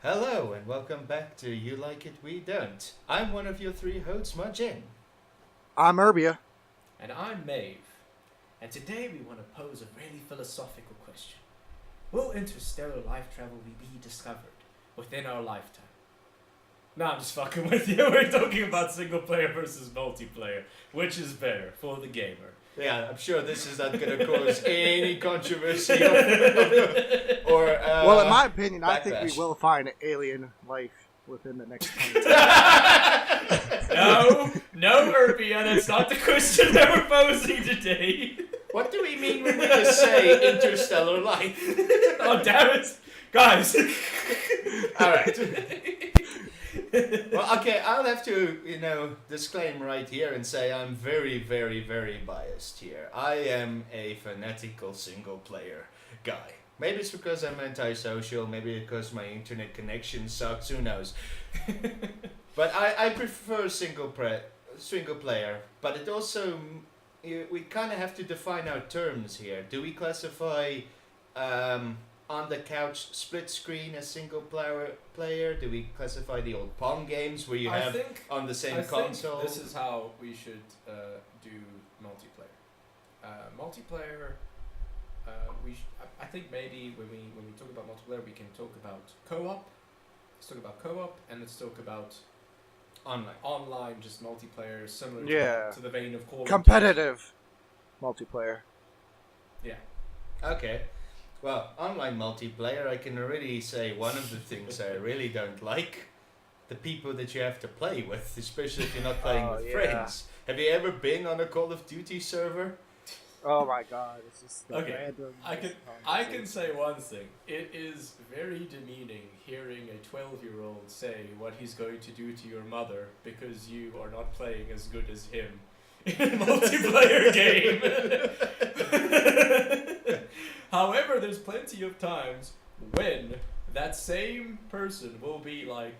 Hello and welcome back to You Like It, We Don't. I'm one of your three hosts, Majin. I'm Urbia. And I'm Maeve. And today we want to pose a really philosophical question. Will interstellar life travel be discovered within our lifetime? No, I'm just fucking with you. We're talking about single player versus multiplayer. Which is better for the gamer? Yeah, I'm sure this is not going to cause any controversy or Well, in my opinion, I think we backlash. will find alien life within the next 20 years. No, Urbia, that's not the question that we're posing today. What do we mean when we just say interstellar life? Oh, damn it. Guys. Alright. Well, okay, I'll have to, disclaim right here and say I'm very, very, very biased here. I am a fanatical single player guy. Maybe it's because I'm antisocial, maybe because my internet connection sucks, who knows. But I prefer single player, but it also, we kind of have to define our terms here. Do we classify on the couch split screen as single player? Do we classify the old Pong games where you have on the same console? This is how we should do multiplayer. Multiplayer. I think maybe when we talk about multiplayer, we can talk about co-op. Let's talk about co-op, and let's talk about online, just multiplayer, similar to the vein of Call of Duty. Competitive multiplayer. Yeah. Okay. Well, online multiplayer, I can already say one of the things I really don't like. The people that you have to play with, especially if you're not playing with friends. Have you ever been on a Call of Duty server? Oh my god, it's just the Okay, random... I can say one thing. It is very demeaning hearing a 12-year-old say what he's going to do to your mother because you are not playing as good as him in a multiplayer game. However, there's plenty of times when that same person will be like,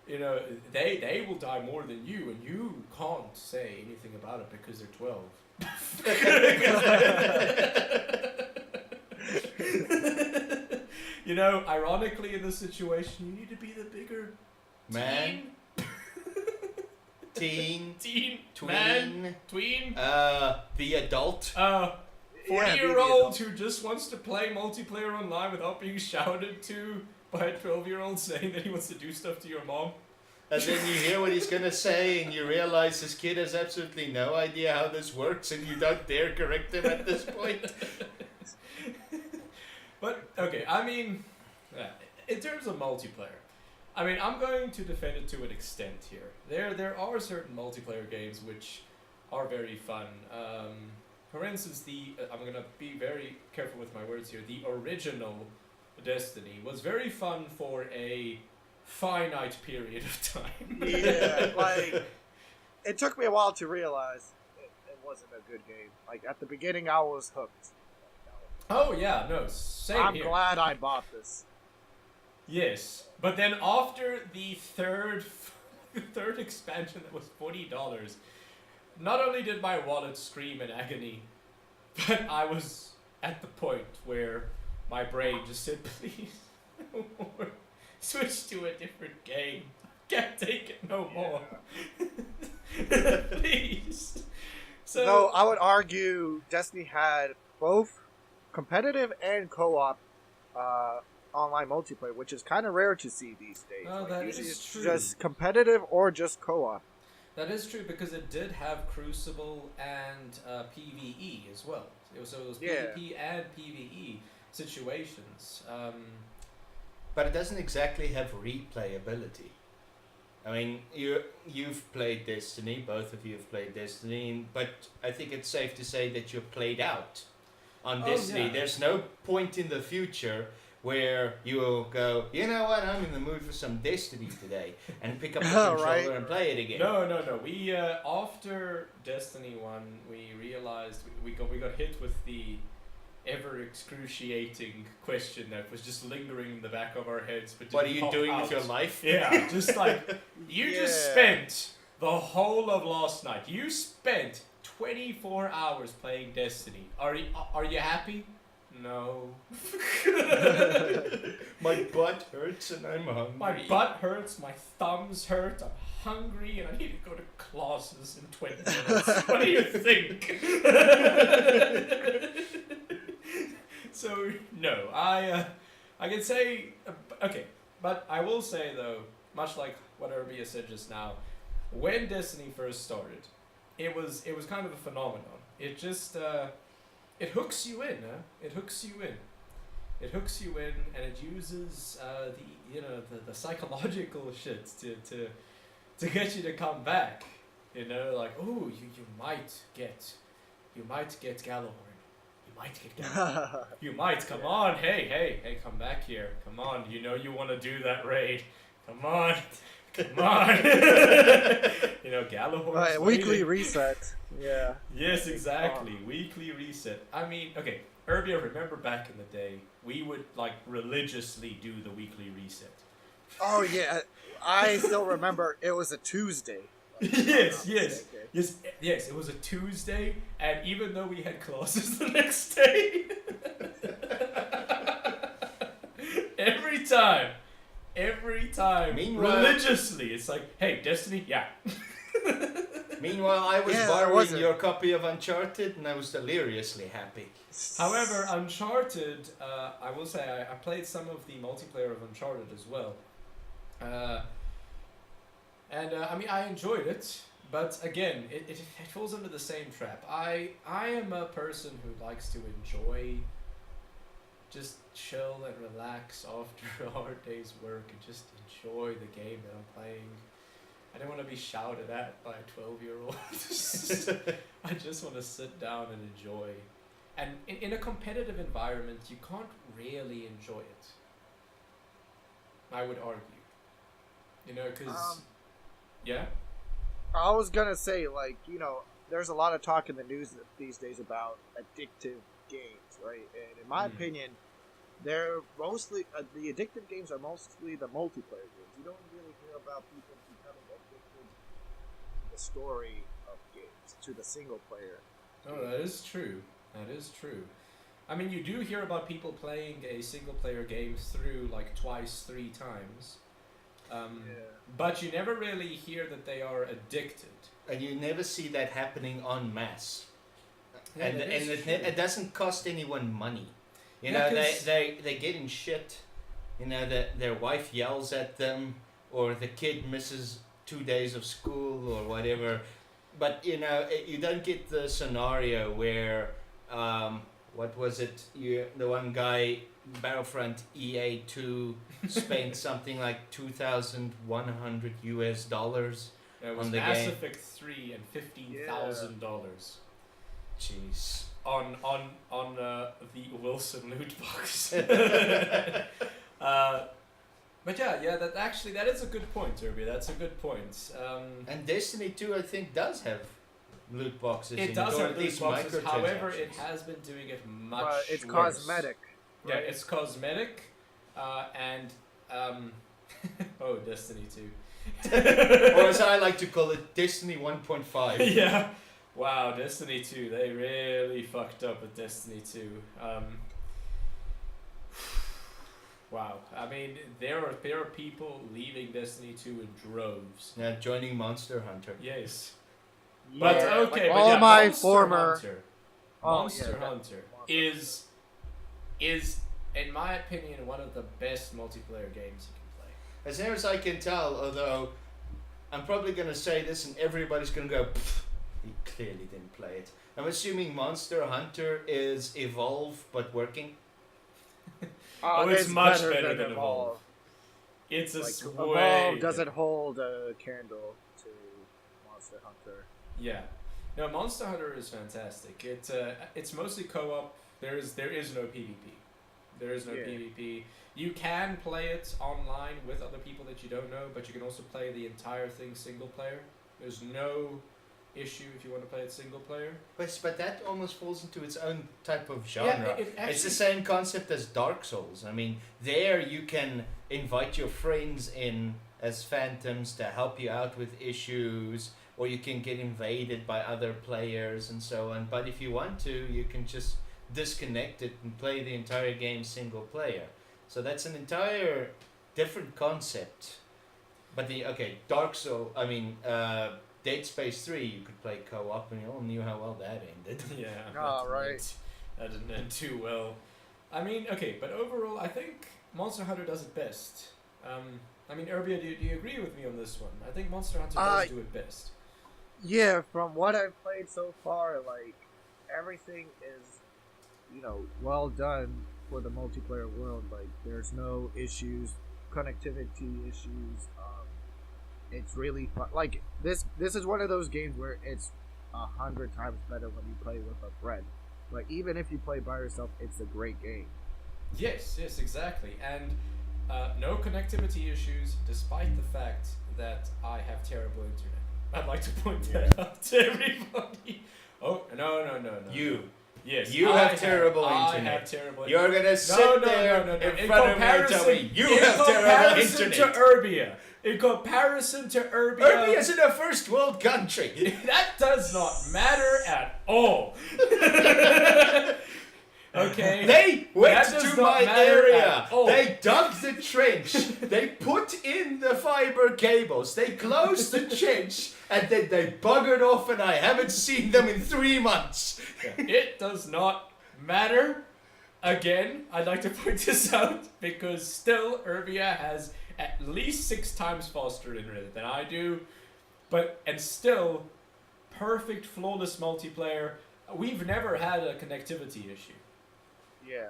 they will die more than you, and you can't say anything about it because they're 12. Ironically in this situation, you need to be the bigger Man. Teen. Man. Tween. The adult. 40-year-old who just wants to play multiplayer online without being shouted to by a 12-year-old saying that he wants to do stuff to your mom. And then you hear what he's gonna say, and you realize this kid has absolutely no idea how this works, and you don't dare correct him at this point. But okay, in terms of multiplayer, I'm going to defend it to an extent here. There are certain multiplayer games which are very fun. For instance, I'm gonna be very careful with my words here. The original Destiny was very fun for a finite period of time. Yeah, it took me a while to realize it wasn't a good game. Like, at the beginning, I was hooked. Oh yeah, no, same here. I'm glad I bought this. Yes, but then after the third expansion that was $40, not only did my wallet scream in agony, but I was at the point where my brain just said, please, no more. Switch to a different game. Can't take it no more. Please. So, No, I would argue Destiny had both competitive and co-op online multiplayer, which is kind of rare to see these days. No, that usually is it's true. just competitive or just co-op. that is true because it did have Crucible and PvE as well. It was PvP and PvE situations. But it doesn't exactly have replayability. I mean, you've played Destiny, both of you have played Destiny, but I think it's safe to say that you're played out on Destiny. Yeah. There's no point in the future where you will go, you know what, I'm in the mood for some Destiny today, and pick up the controller Right. and play it again. No. We after Destiny 1, we realized we got hit with the ever excruciating question that was just lingering in the back of our heads. But What are didn't you pop doing out. with your life? Yeah, just like you just spent the whole of last night. You spent 24 hours playing Destiny. Are you happy? No. My butt hurts and I'm hungry. My butt hurts, my thumbs hurt, I'm hungry, and I need to go to classes in 20 minutes. What do you think? So, no, I can say, okay, but I will say though, much like what Urbia said just now, when Destiny first started, it was kind of a phenomenon. It just, it hooks you in, huh? It hooks you in. It hooks you in, and it uses the psychological shit to get you to come back. You know, like, oh, you might get Gallahorn. You might get Gallahorn. You might. Come on, hey, come back here. Come on, you know you want to do that raid. Come on. Come on. You know, Gallahorn. Right, weekly reset. Yeah. Yes, exactly. Weekly reset. I mean, okay, Urbia, remember back in the day, we would like religiously do the weekly reset. Oh yeah, I still remember it was a Tuesday. Yes. It was a Tuesday, and even though we had classes the next day, every time, Meanwhile- religiously, it's like, hey, Destiny, yeah. Meanwhile, I was Yeah, borrowing wasn't. your copy of Uncharted, and I was deliriously happy. However, Uncharted, I will say I played some of the multiplayer of Uncharted as well. I mean, I enjoyed it, but again, it falls into the same trap. I am a person who likes to enjoy, just chill and relax after a hard day's work and just enjoy the game that I'm playing. I don't want to be shouted at by a 12-year-old. I just want to sit down and enjoy. And in a competitive environment, you can't really enjoy it. I would argue. You know, because... yeah? I was gonna say, like, you know, there's a lot of talk in the news these days about addictive games, right? And in my opinion, they're mostly the addictive games are mostly the multiplayer games. You don't really hear about people becoming addicted to the story of games, to the single player. Oh, that is true. That is true. I mean, you do hear about people playing a single player game through like twice, 3 times. But you never really hear that they are addicted. And you never see that happening en masse. Yeah, and that and is it, true. it doesn't cost anyone money. You Yeah, know, 'cause- they get in shit. You know, their wife yells at them, or the kid misses 2 days of school or whatever. But, you know, you don't get the scenario where, what was it? The one guy, Battlefront EA2, spent something like $2,100 US. There was On the Mass game. Effect 3 and $15,000 Jeez. on the Wilson loot box. But yeah, that is a good point, Irby. That's a good point. And Destiny 2, I think, does have loot boxes. in It does or have at loot least boxes. However, it microtransactions. has been doing it much But it's worse. cosmetic. Yeah, it's cosmetic, and oh, Destiny 2. Or as I like to call it, Destiny 1.5. Yeah. Wow, Destiny 2. They really fucked up with Destiny 2. Wow. I mean, there are people leaving Destiny 2 in droves. Yeah, joining Monster Hunter. Yes. Yeah, But okay, like but all yeah, my Monster former. Hunter, Oh, Monster yeah, Hunter Monster. is in my opinion one of the best multiplayer games you can play. As near as I can tell, although I'm probably going to say this and everybody's going to go, "Pfft, he clearly didn't play it." I'm assuming Monster Hunter is Evolve but working. Oh, it's much better than Evolve. Evolve. It's a Like, way Evolve doesn't hold a candle to Monster Hunter. Yeah. No, Monster Hunter is fantastic. It's mostly co-op. There is no PvP. There is no Yeah. PvP. You can play it online with other people that you don't know, but you can also play the entire thing single player. There's no issue if you want to play it single player. But that almost falls into its own type of genre. Yeah, it It's actually- the same concept as Dark Souls. I mean, there you can invite your friends in as phantoms to help you out with issues, or you can get invaded by other players and so on. But if you want to, you can just disconnect it and play the entire game single player. So that's an entire different concept. But Dark Souls, Dead Space 3, you could play co-op, and you all knew how well that ended. Yeah. Oh, right. That didn't end too well. I mean, okay, but overall, I think Monster Hunter does it best. Urbia, do you agree with me on this one? I think Monster Hunter does do it best. Yeah, from what I've played so far, like, everything is, well done for the multiplayer world. Like, there's no issues, connectivity issues. It's really fun. Like, this is one of those games where it's 100 times better when you play with a friend. Like, even if you play by yourself, it's a great game. Yes, exactly. And no connectivity issues, despite the fact that I have terrible internet. I'd like to point that out to everybody. Oh, no. You. Yes. You have terrible internet. I have terrible You're internet. going to sit there in front of me and tell me you have terrible internet. In comparison to Urbia. In comparison to Urbia. Urbia's in a first world country. That does not matter at all. Okay. They went to my area. Oh. They dug the trench. They put in the fiber cables. They closed the trench, and then they buggered off, and I haven't seen them in 3 months. It does not matter. Again, I'd like to point this out because still Urbia has at least 6 times faster internet than I do, and still perfect flawless multiplayer. We've never had a connectivity issue. Yeah.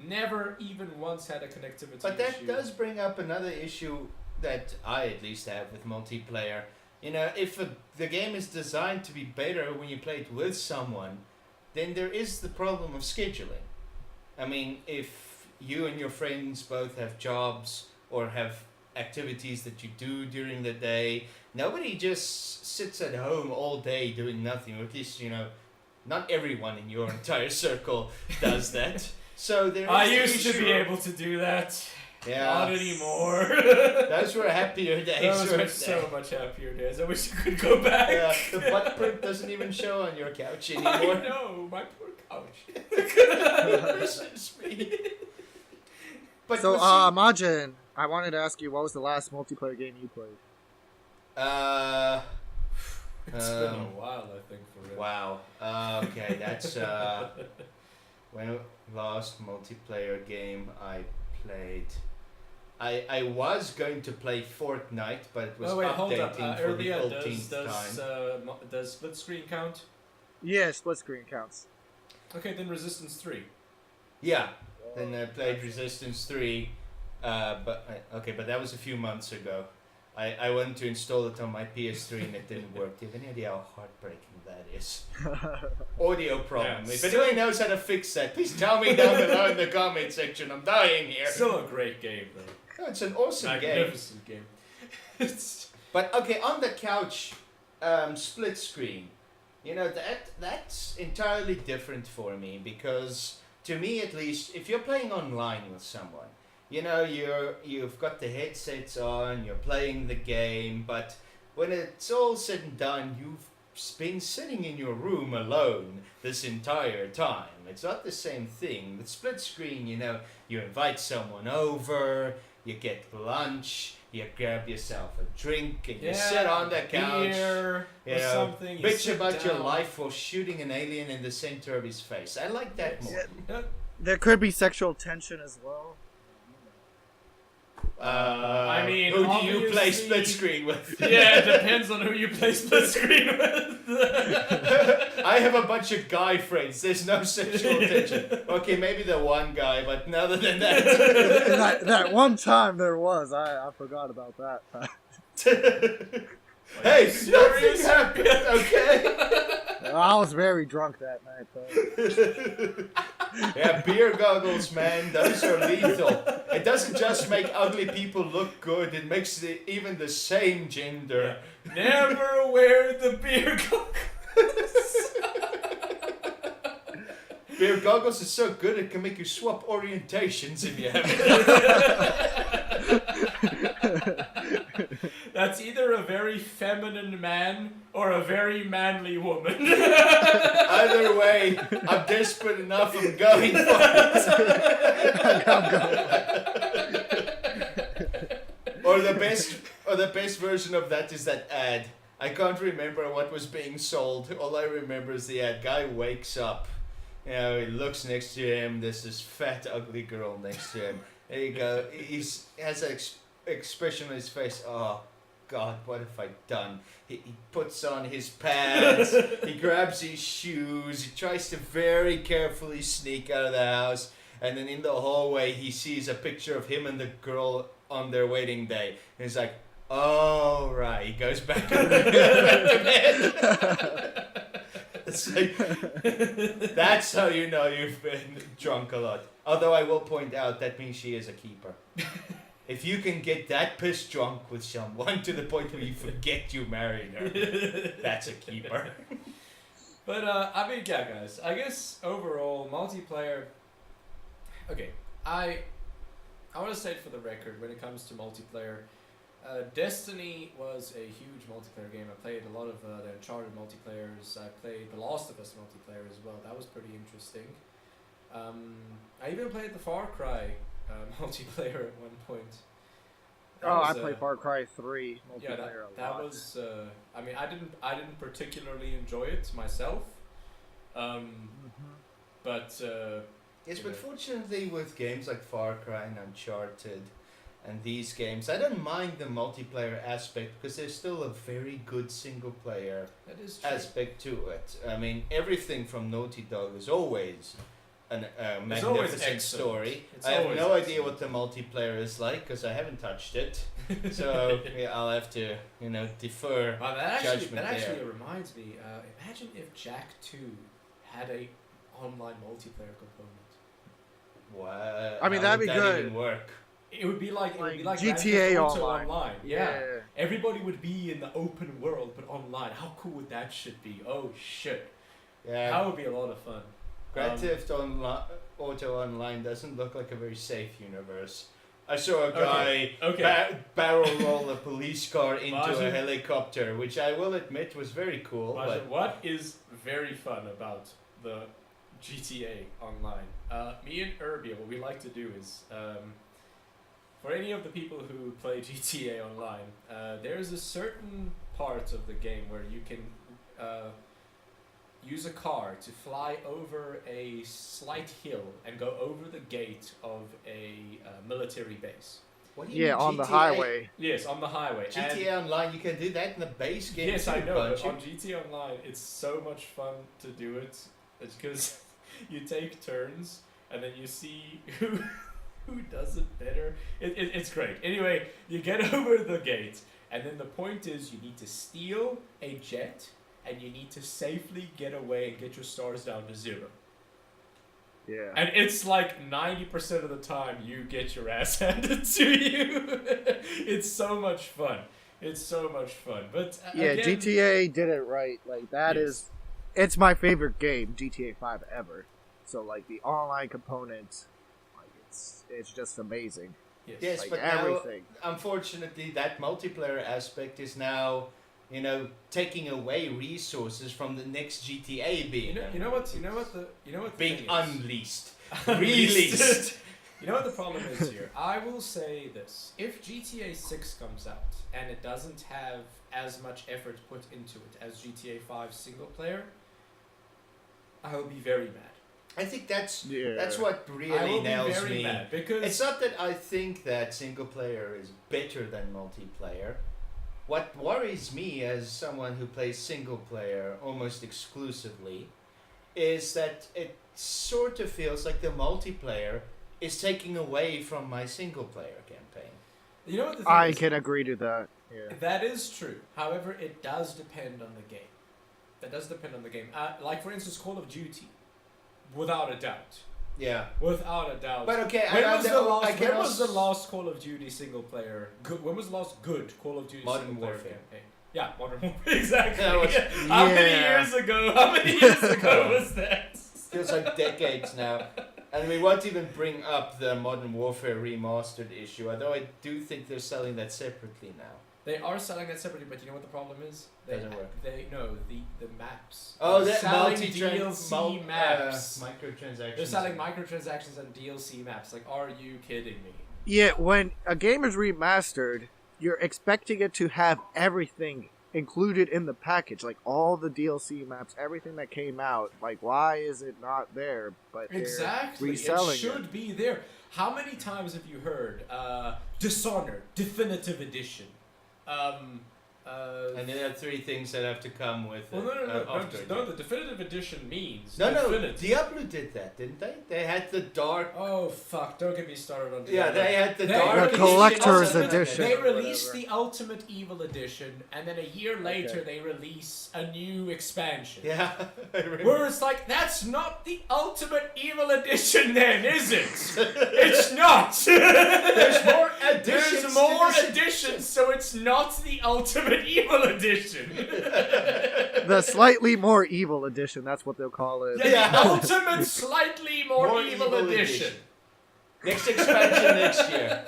Never even once had a connectivity But that issue. does bring up another issue that I at least have with multiplayer. If the game is designed to be better when you play it with someone, then there is the problem of scheduling. I mean, if you and your friends both have jobs or have activities that you do during the day, nobody just sits at home all day doing nothing, or at least, not everyone in your entire circle does that. So there is I the used to issue be of- able to do that. Yeah. Not anymore. Those were happier days. Those were weren't so they? much happier days. I wish you could go back. Yeah, the butt print doesn't even show on your couch anymore. I know, my poor couch. This is me. But So, was Majin, I wanted to ask you, what was the last multiplayer game you played? It's been a while, I think, for real. Wow. Okay, that's when last multiplayer game I played. I was going to play Fortnite, but it was Oh wait, hold up. updating for the Earlier, 18th time. does split screen count? Yeah, split screen counts. Okay, then Resistance 3. Yeah. Then I played Resistance 3, but that was a few months ago. I wanted to install it on my PS3 and it didn't work. Do you have any idea how heartbreaking that is? Audio problem. Yeah, If still- anyone knows how to fix that, please tell me down below in the comment section. I'm dying here. Still a great game, though. No, it's an awesome game. Magnificent game. It's But okay, on the couch, split screen. That's entirely different for me because, to me at least, if you're playing online with someone, you've got the headsets on, you're playing the game, but when it's all said and done, you've been sitting in your room alone this entire time. It's not the same thing. With split screen, you invite someone over, you get lunch, you grab yourself a drink, and you sit on the couch, beer or something. You bitch sit about your down. life while shooting an alien in the center of his face. I like that more. Yeah. There could be sexual tension as well. I mean, who do you play obviously- split screen with? Yeah, it depends on who you play split screen with. I have a bunch of guy friends. There's no sexual tension. Okay, maybe the one guy, but other than that. that one time there was. I forgot about that. Hey, nothing serious? happened, okay? I was very drunk that night, though. Yeah, beer goggles, man. Those are lethal. It doesn't just make ugly people look good. It makes even the same gender. Never wear the beer goggles. Beer goggles is so good it can make you swap orientations if you have it. That's That's either a very feminine man or a very manly woman. Either way, I'm desperate enough. I'm going for it. I'm going. Or the best version of that is that ad. I can't remember what was being sold. All I remember is the ad. Guy wakes up. You know, he looks next to him. There's this fat, ugly girl next to him. There you go. He has an expression on his face. Oh, God, what have I done? He puts on his pants. He grabs his shoes. He tries to very carefully sneak out of the house. And then in the hallway, he sees a picture of him and the girl on their wedding day. And he's like, oh, right. He goes back to bed. It's like, that's how you know you've been drunk a lot. Although I will point out, that means she is a keeper. If you can get that pissed drunk with someone to the point where you forget you married her, that's a keeper. But, I mean, yeah, guys. I guess overall, multiplayer... Okay, I want to say it for the record, when it comes to multiplayer, Destiny was a huge multiplayer game. I played a lot of the Uncharted multiplayers. I played The Last of Us multiplayer as well. That was pretty interesting. I even played the Far Cry multiplayer at one point. I played Far Cry 3 multiplayer yeah, a lot. that was. I mean, I didn't particularly enjoy it myself. But. Yes, but fortunately with games like Far Cry and Uncharted and these games, I don't mind the multiplayer aspect because there's still a very good single player aspect to it. I mean, everything from Naughty Dog is always a magnificent story. I have no idea what the multiplayer is like because I haven't touched it. So yeah, I'll have to, defer judgment that actually there. reminds me, imagine if Jak 2 had a online multiplayer component. What? I mean, How that'd would be that good. even work? It would be like GTA Grand Theft Auto Online. Yeah. Everybody would be in the open world, but online. How cool would that shit be? Oh shit. Yeah. That would be a lot of fun. Grand Theft Auto Online doesn't look like a very safe universe. I saw a guy barrel roll a police car into a helicopter, which I will admit was very cool. But what is very fun about the GTA Online? Me and Irby, what we like to do is, for any of the people who play GTA Online, there's a certain part of the game where you can use a car to fly over a slight hill and go over the gate of a military base. What do you mean, on the GTA? highway. Yes, on the highway. GTA Online, you can do that in the base game. Yes, too, I know. But can't on GTA Online, it's so much fun to do it. It's because you take turns and then you see who does it better. It's great. Anyway, you get over the gate, and then the point is you need to steal a jet, and you need to safely get away and get your stars down to 0. Yeah. And it's like 90% of the time you get your ass handed to you. It's so much fun. It's so much fun. But again, GTA did it right. Like that is, it's my favorite game, GTA 5 ever. So like the online component, like it's just amazing. Yes, like but everything. now, unfortunately, that multiplayer aspect is now, taking away resources from the next GTA being being thing is? unleashed, released. You know what the problem is here? I will say this: if GTA 6 comes out and it doesn't have as much effort put into it as GTA 5 single player, I will be very mad. I think that's what really nails me. Mad because it's not that I think that single player is better than multiplayer. What worries me as someone who plays single player almost exclusively is that it sort of feels like the multiplayer is taking away from my single player campaign. You know what the thing I is? can agree to that. Yeah. That is true. However, it does depend on the game. That does depend on the game. Like for instance, Call of Duty, without a doubt. Yeah. Without a doubt. But okay, when was the last Call of Duty single player? When was the last good Call of Duty Modern single player Warfare campaign? Yeah, Modern Warfare. Exactly. How many years ago? How many years ago was that? Feels like decades now. And we won't even bring up the Modern Warfare Remastered issue, although I do think they're selling that separately now. They are selling that separately, but you know what the problem is? Doesn't work. The maps. Oh, They're that selling DLC maps. Microtransactions. They're selling microtransactions and DLC maps. Like, are you kidding me? Yeah, when a game is remastered, you're expecting it to have everything included in the package, like all the DLC maps, everything that came out. Like, why is it not there? But Exactly, reselling it should be there. How many times have you heard Dishonored Definitive Edition? And there are 3 things that have to come with Well, it. no, the Definitive Edition means No, Infinity. Diablo did that, didn't they? They had the dark... Oh, fuck, don't get me started on Diablo. Yeah, they had the They dark... released The collector's the ultimate- edition They or released whatever. the Ultimate Evil Edition, and then a year later they release a new expansion. Yeah, I remember. Where it's like, that's not the Ultimate Evil Edition then, is it? It's not! There's more additions. There's more to this additions, so it's not the Ultimate Evil Edition. The slightly more evil edition, that's what they'll call it. Yeah, the Ultimate Slightly More Evil Edition. Next expansion next year.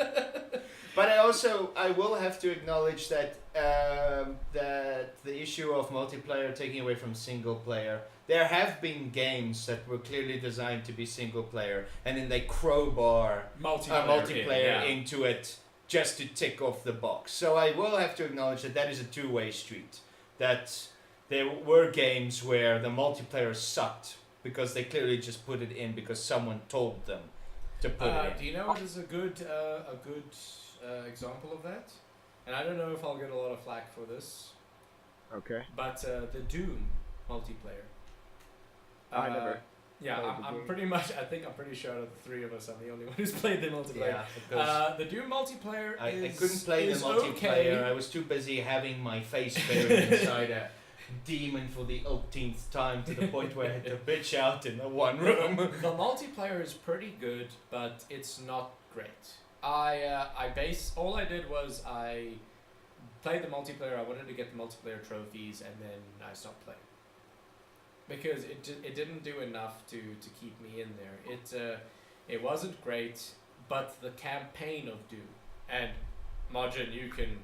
But I will have to acknowledge that that the issue of multiplayer taking away from single player, there have been games that were clearly designed to be single player, and then they crowbar multiplayer into it just to tick off the box. So I will have to acknowledge that is a two-way street. That there were games where the multiplayer sucked because they clearly just put it in because someone told them to put it in. Do you know what is a good example of that? And I don't know if I'll get a lot of flack for this, Okay. but the Doom multiplayer. I never Yeah, played the I'm game. pretty much. I think I'm pretty sure out of the 3 of us, I'm the only one who's played the multiplayer. Yeah, because The Doom multiplayer I is couldn't play the is multiplayer. okay. I was too busy having my face buried inside a demon for the 18th time to the point where I had to bitch out in the one room. The multiplayer is pretty good, but it's not great. All I did was I played the multiplayer. I wanted to get the multiplayer trophies, and then I stopped playing because it didn't do enough to keep me in there. It wasn't great, but the campaign of Doom, and Margin, you can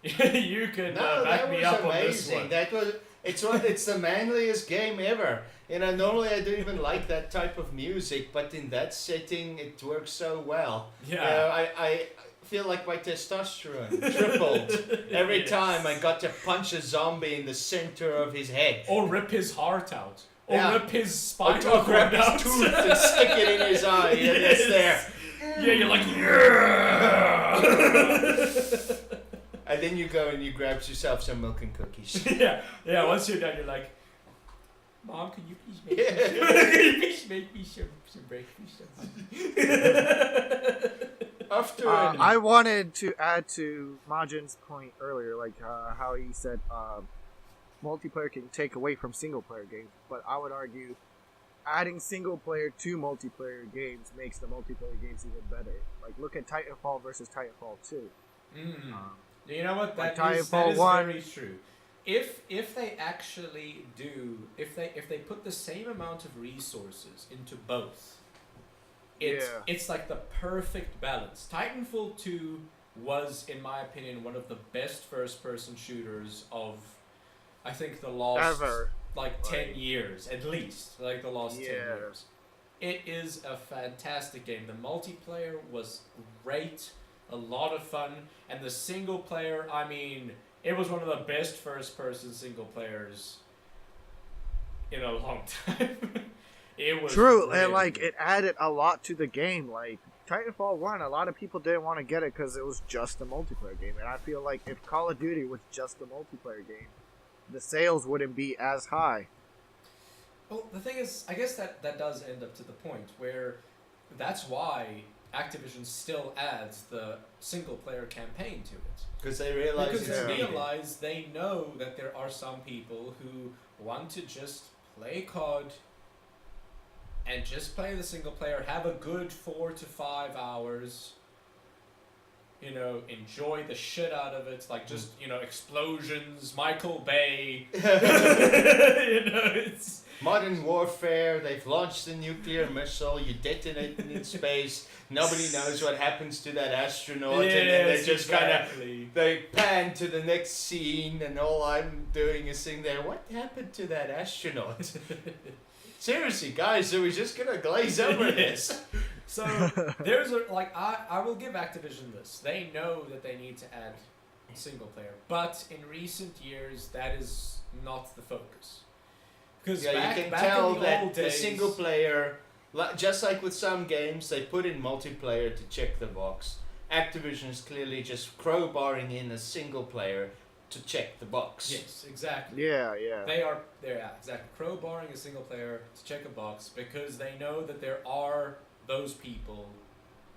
No, back that me was up on this amazing. one. That was it's the manliest game ever. You know, normally I don't even like that type of music, but in that setting it works so well. Yeah. I feel like my testosterone tripled every Yes. time I got to punch a zombie in the center of his head. Or rip his heart out. Or Yeah. rip his Or spinal grab cord out. his tooth and stick it in his eye. Yeah, it's there. Yeah, you're like, yeah. And then you go and you grab yourself some milk and cookies. yeah. Once you're done, you're like, Mom, can you please make me some breakfast? After I wanted to add to Majin's point earlier, like how he said multiplayer can take away from single player games, but I would argue adding single player to multiplayer games makes the multiplayer games even better. Like, look at Titanfall versus Titanfall 2. You know what? Like That is Titanfall 1. very true. If they actually do, if they put the same amount of resources into both, it's like the perfect balance. Titanfall 2 was, in my opinion, one of the best first-person shooters of, I think, the last Ever. like 10 years at least. Like the last 10 Yeah. years. It is a fantastic game. The multiplayer was great, a lot of fun, and the single player, I mean, it was one of the best first-person single players in a long time. It was True, really and like good. it added a lot to the game. Like Titanfall 1, a lot of people didn't want to get it because it was just a multiplayer game, and I feel like if Call of Duty was just a multiplayer game, the sales wouldn't be as high. Well, the thing is, I guess that does end up to the point where that's why Activision still adds the single-player campaign to it. because they realize Because it's they needed. realize they know that there are some people who want to just play COD and just play the single player, have a good 4 to 5 hours, you know, enjoy the shit out of it, like just, you know, explosions, Michael Bay. You know, it's Modern warfare, they've launched a nuclear missile, you detonate it in space, nobody knows what happens to that astronaut, and then they just they pan to the next scene, and all I'm doing is sitting there, what happened to that astronaut? Seriously, guys, are we just gonna glaze over this? So, there's a, like, I will give Activision this. They know that they need to add single player, but in recent years, that is not the focus. Because Yeah, back, you can back tell in the that old the days, single player, just like with some games, they put in multiplayer to check the box. Activision is clearly just crowbarring in a single player to check the box. Yes, exactly. Yeah. They're exactly crowbarring a single player to check a box because they know that there are those people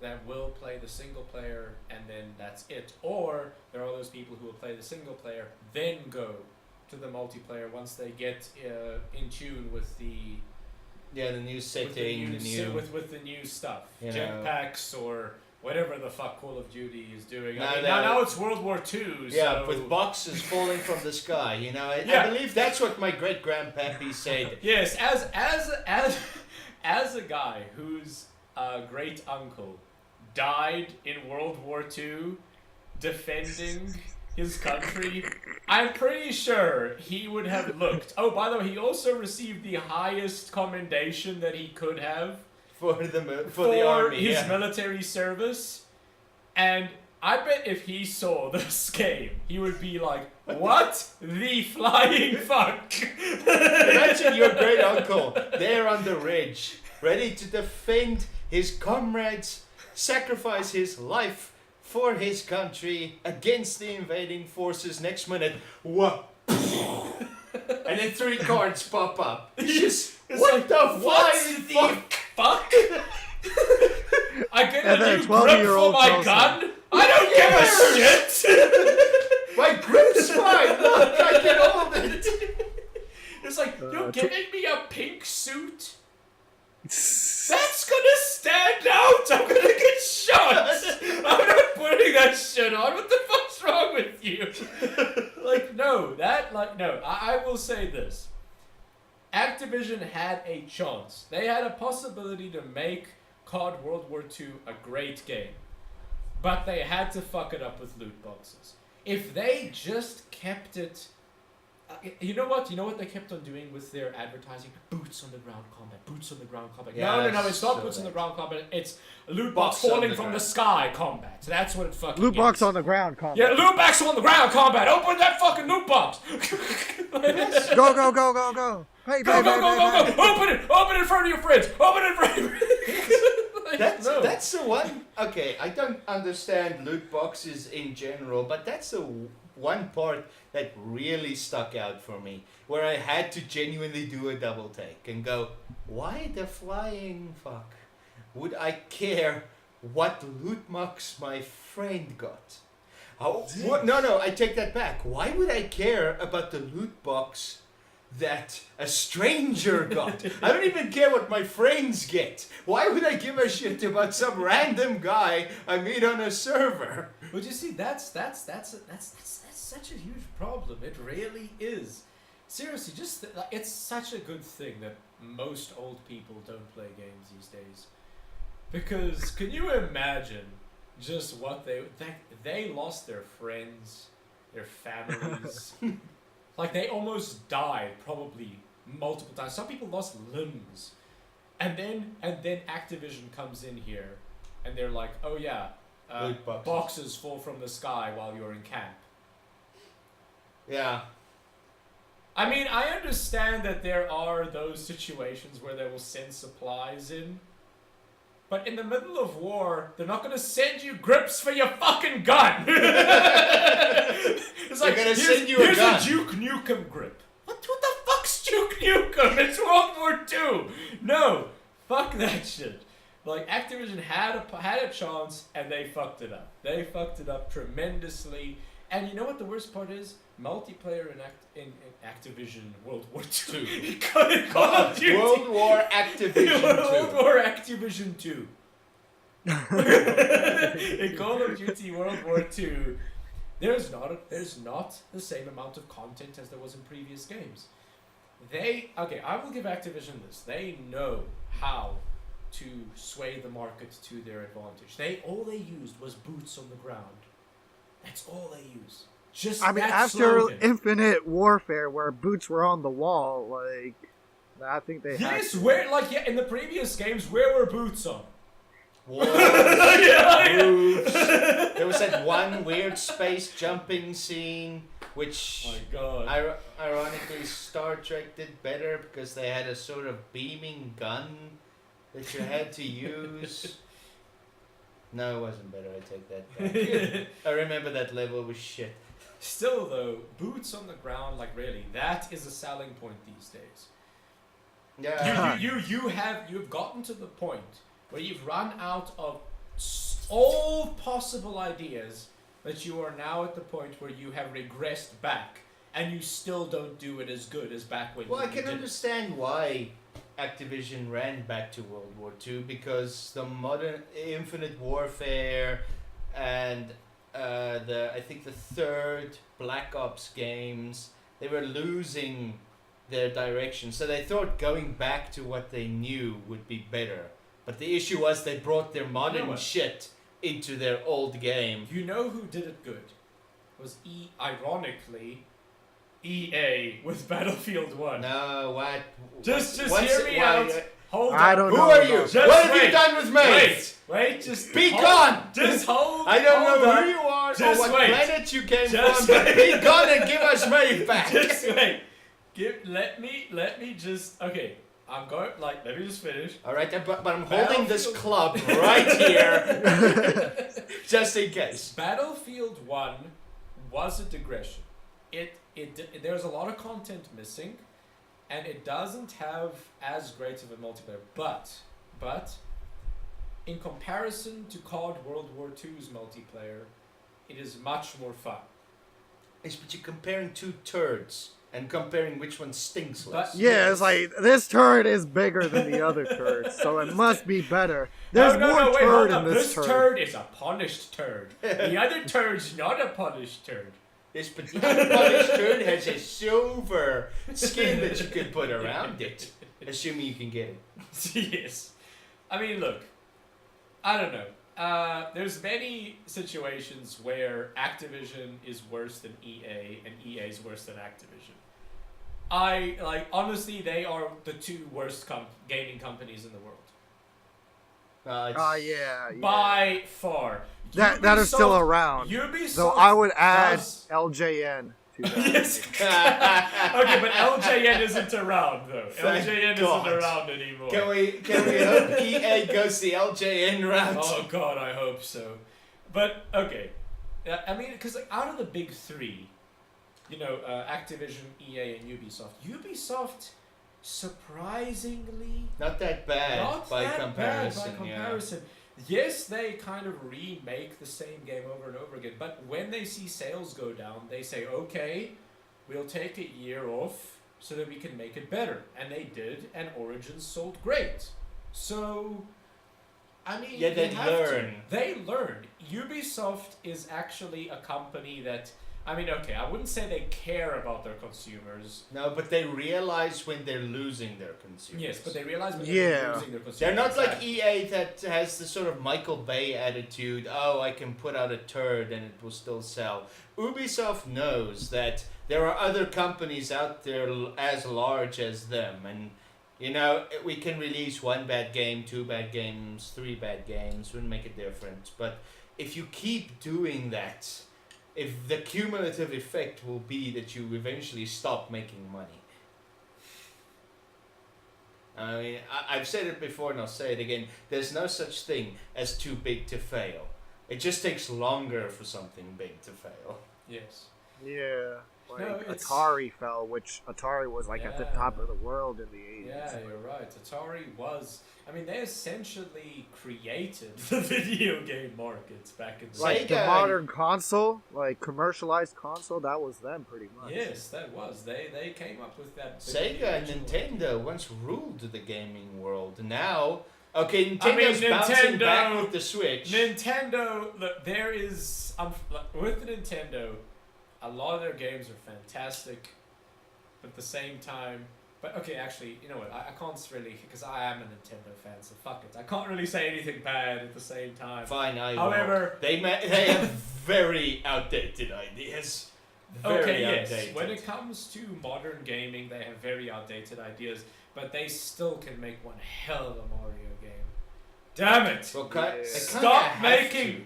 that will play the single player and then that's it. Or there are those people who will play the single player, then go to the multiplayer once they get in tune with the new setting, with the new stuff, you know. jetpacks or whatever the fuck Call of Duty is doing. Now I mean, that- now it's World War II. Yeah, so with boxes falling from the sky. You know, I Yeah. believe that's what my great grandpappy said. Yes, as a guy whose great uncle died in World War II defending his country, I'm pretty sure he would have looked. Oh, by the way, he also received the highest commendation that he could have For the army, his yeah. military service, and I bet if he saw this game, he would be like, "What the flying fuck?" Imagine your great uncle there on the ridge, ready to defend his comrades, sacrifice his life for his country against the invading forces. Next minute, what? And then 3 cards pop up. It's just, It's what like, the what fuck? I get And a then new a grip for 12-year-old my tells gun? I don't give a shit! My grip's fine. Look, I can hold it. It's like, you're tw- giving me a pink suit? That's gonna stand out! I'm gonna get shot! I'm not putting that shit on. What the fuck's wrong with you? No. I will say this. Activision had a chance. They had a possibility to make COD World War II a great game. But they had to fuck it up with loot boxes. If they just kept it... you know what? You know what they kept on doing with their advertising? Boots on the ground combat. Boots on the ground combat. Yeah, No. It's not so boots on the bad. ground combat. It's loot box Box on falling the from the ground. sky combat. That's what it fucking Loot box is. on the ground, combat. Yeah, loot box on the ground combat. Open that fucking loot box. Go. Hey, Go. Open it in front of your friends. Open it in front of your friends. That's the one. Okay, I don't understand loot boxes in general, but that's the one part that really stuck out for me, where I had to genuinely do a double take and go, why the flying fuck would I care what loot box my friend got? No, I take that back. Why would I care about the loot box that a stranger got? I don't even care what my friends get. Why would I give a shit about some random guy I meet on a server? But you see, that's such a huge problem. It really is. Seriously, it's such a good thing that most old people don't play games these days. Because can you imagine just what they lost their friends, their families. Like they almost died probably multiple times. Some people lost limbs. And then Activision comes in here and they're like, "Oh yeah, boxes fall from the sky while you're in camp." Yeah. I mean, I understand that there are those situations where they will send supplies in. But in the middle of war, they're not gonna send you grips for your fucking gun. It's like, they're gonna send you a gun. Here's a Duke Nukem grip. What the fuck's Duke Nukem? It's World War II. No, fuck that shit. Like Activision had a chance and they fucked it up. They fucked it up tremendously. And you know what the worst part is? Multiplayer in Activision World War II. Call of Duty. World War Activision 2. World War Activision 2. In Call of Duty World War II, there's not the same amount of content as there was in previous games. I will give Activision this. They know how to sway the market to their advantage. All they used was boots on the ground. That's all they use. Just I mean, that after slogan. Infinite Warfare, where boots were on the wall, like, I think they had Yes, to. in the previous games, where were boots on? Walls, Yeah. roofs. There was that one weird space jumping scene, which Oh my god. ironically Star Trek did better because they had a sort of beaming gun that you had to use. No, it wasn't better. I take that back. I remember that level was shit. Still though, boots on the ground, like really, that is a selling point these days. Yeah. You've gotten to the point where you've run out of all possible ideas that you are now at the point where you have regressed back and you still don't do it as good as back when Well, I you can did it. understand why Activision ran back to World War II because the modern Infinite Warfare and I think the third Black Ops games, they were losing their direction. So they thought going back to what they knew would be better. But the issue was they brought their modern shit into their old game. You know who did it good? Was ironically EA with Battlefield 1. No, what? Just what's hear it- me why- out. Hold I on. don't Who know are about you? that. Just What have you wait. done with me? Wait, just Be hold- gone! Just hold. I don't hold know on. who you are or Just what wait. planet you came Just from, but wait. be gone and give us Maeve back. Just wait. Let me just okay. I'm going let me just finish. All right, but I'm holding this Battlefield- club right here, just in case. Battlefield 1 was a digression. There's a lot of content missing, and it doesn't have as great of a multiplayer. But in comparison to COD World War II's multiplayer, it is much more fun. It's but you're comparing two turds and comparing which one stinks less. But- Yeah, it's like, this turd is bigger than the other turd, so it must be better. There's more wait, turd hold on. in this This turd. turd is a polished turd. The other turd's not a polished turd. This particular polished turd has a silver skin that you can put around it, assuming you can get it. Yes. I mean, look, I don't know. There's many situations where Activision is worse than EA and EA is worse than Activision. Honestly, they are the two worst gaming companies in the world. Yeah. By far. That is still around. Ubisoft So I would add does- LJN to that. Yes. Okay, but LJN isn't around though. Thank LJN God. isn't around anymore. Can we hope EA goes the LJN route? Oh god, I hope so. But okay, I mean, because out of the big three, Activision, EA, and Ubisoft, surprisingly Not that bad not by that comparison. bad by comparison. Yes, they kind of remake the same game over and over again, but when they see sales go down, they say, okay, we'll take a year off so that we can make it better. And they did, and Origins sold great. So, I mean, Yeah, they you have to- learn. They learned. Ubisoft is actually a company that, I mean, okay, I wouldn't say they care about their consumers. No, but they realize when they're losing their consumers. Yes, but they realize when Yeah. they're losing their consumers. They're not like Exactly. EA that has the sort of Michael Bay attitude, oh, I can put out a turd and it will still sell. Ubisoft knows that there are other companies out there as large as them, and we can release one bad game, two bad games, three bad games, wouldn't make a difference. But if you keep doing that, if the cumulative effect will be that you eventually stop making money. I mean, I've said it before and I'll say it again. There's no such thing as too big to fail. It just takes longer for something big to fail. Yes. Yeah. Like No, it's- Atari fell, which Atari was at the Yeah. top of the world in the 80s. Yeah, you're right. Atari was. I mean, they essentially created the video game markets back in the Like the Sega- modern console, like commercialized console, that was them pretty much. Yes, that was. They came up with that. Sega and Nintendo once ruled the gaming world. Now, Okay, I mean, Nintendo's bouncing back Nintendo- with the Switch. Nintendo, look, there is with Nintendo, a lot of their games are fantastic, but at the same time. But okay, actually, you know what? I can't really, because I am a Nintendo fan, so fuck it. I can't really say anything bad at the same time. Fine, I However- won't. They have very outdated ideas. Very Okay, yes. outdated. When it comes to modern gaming, they have very outdated ideas, but they still can make one hell of a Mario game. Damn it! Well, Yeah.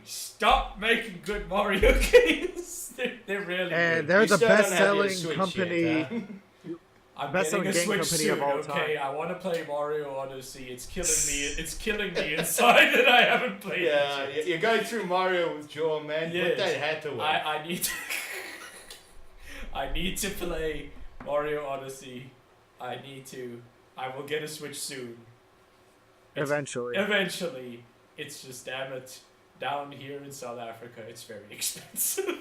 Stop making good Mario games. They're really And good. they're You the still don't have your best-selling Switch company. yet, huh? I'm best-selling getting a game Switch company soon, of all okay? time. I want to play Mario Odyssey. It's killing me. It's killing me inside that I haven't played Yeah, it. you're going through Mario withdrawal, man. Yes. Put that hat away. I need to I need to play Mario Odyssey. I will get a Switch soon. Eventually. Eventually. It's just, damn it, down here in South Africa, it's very expensive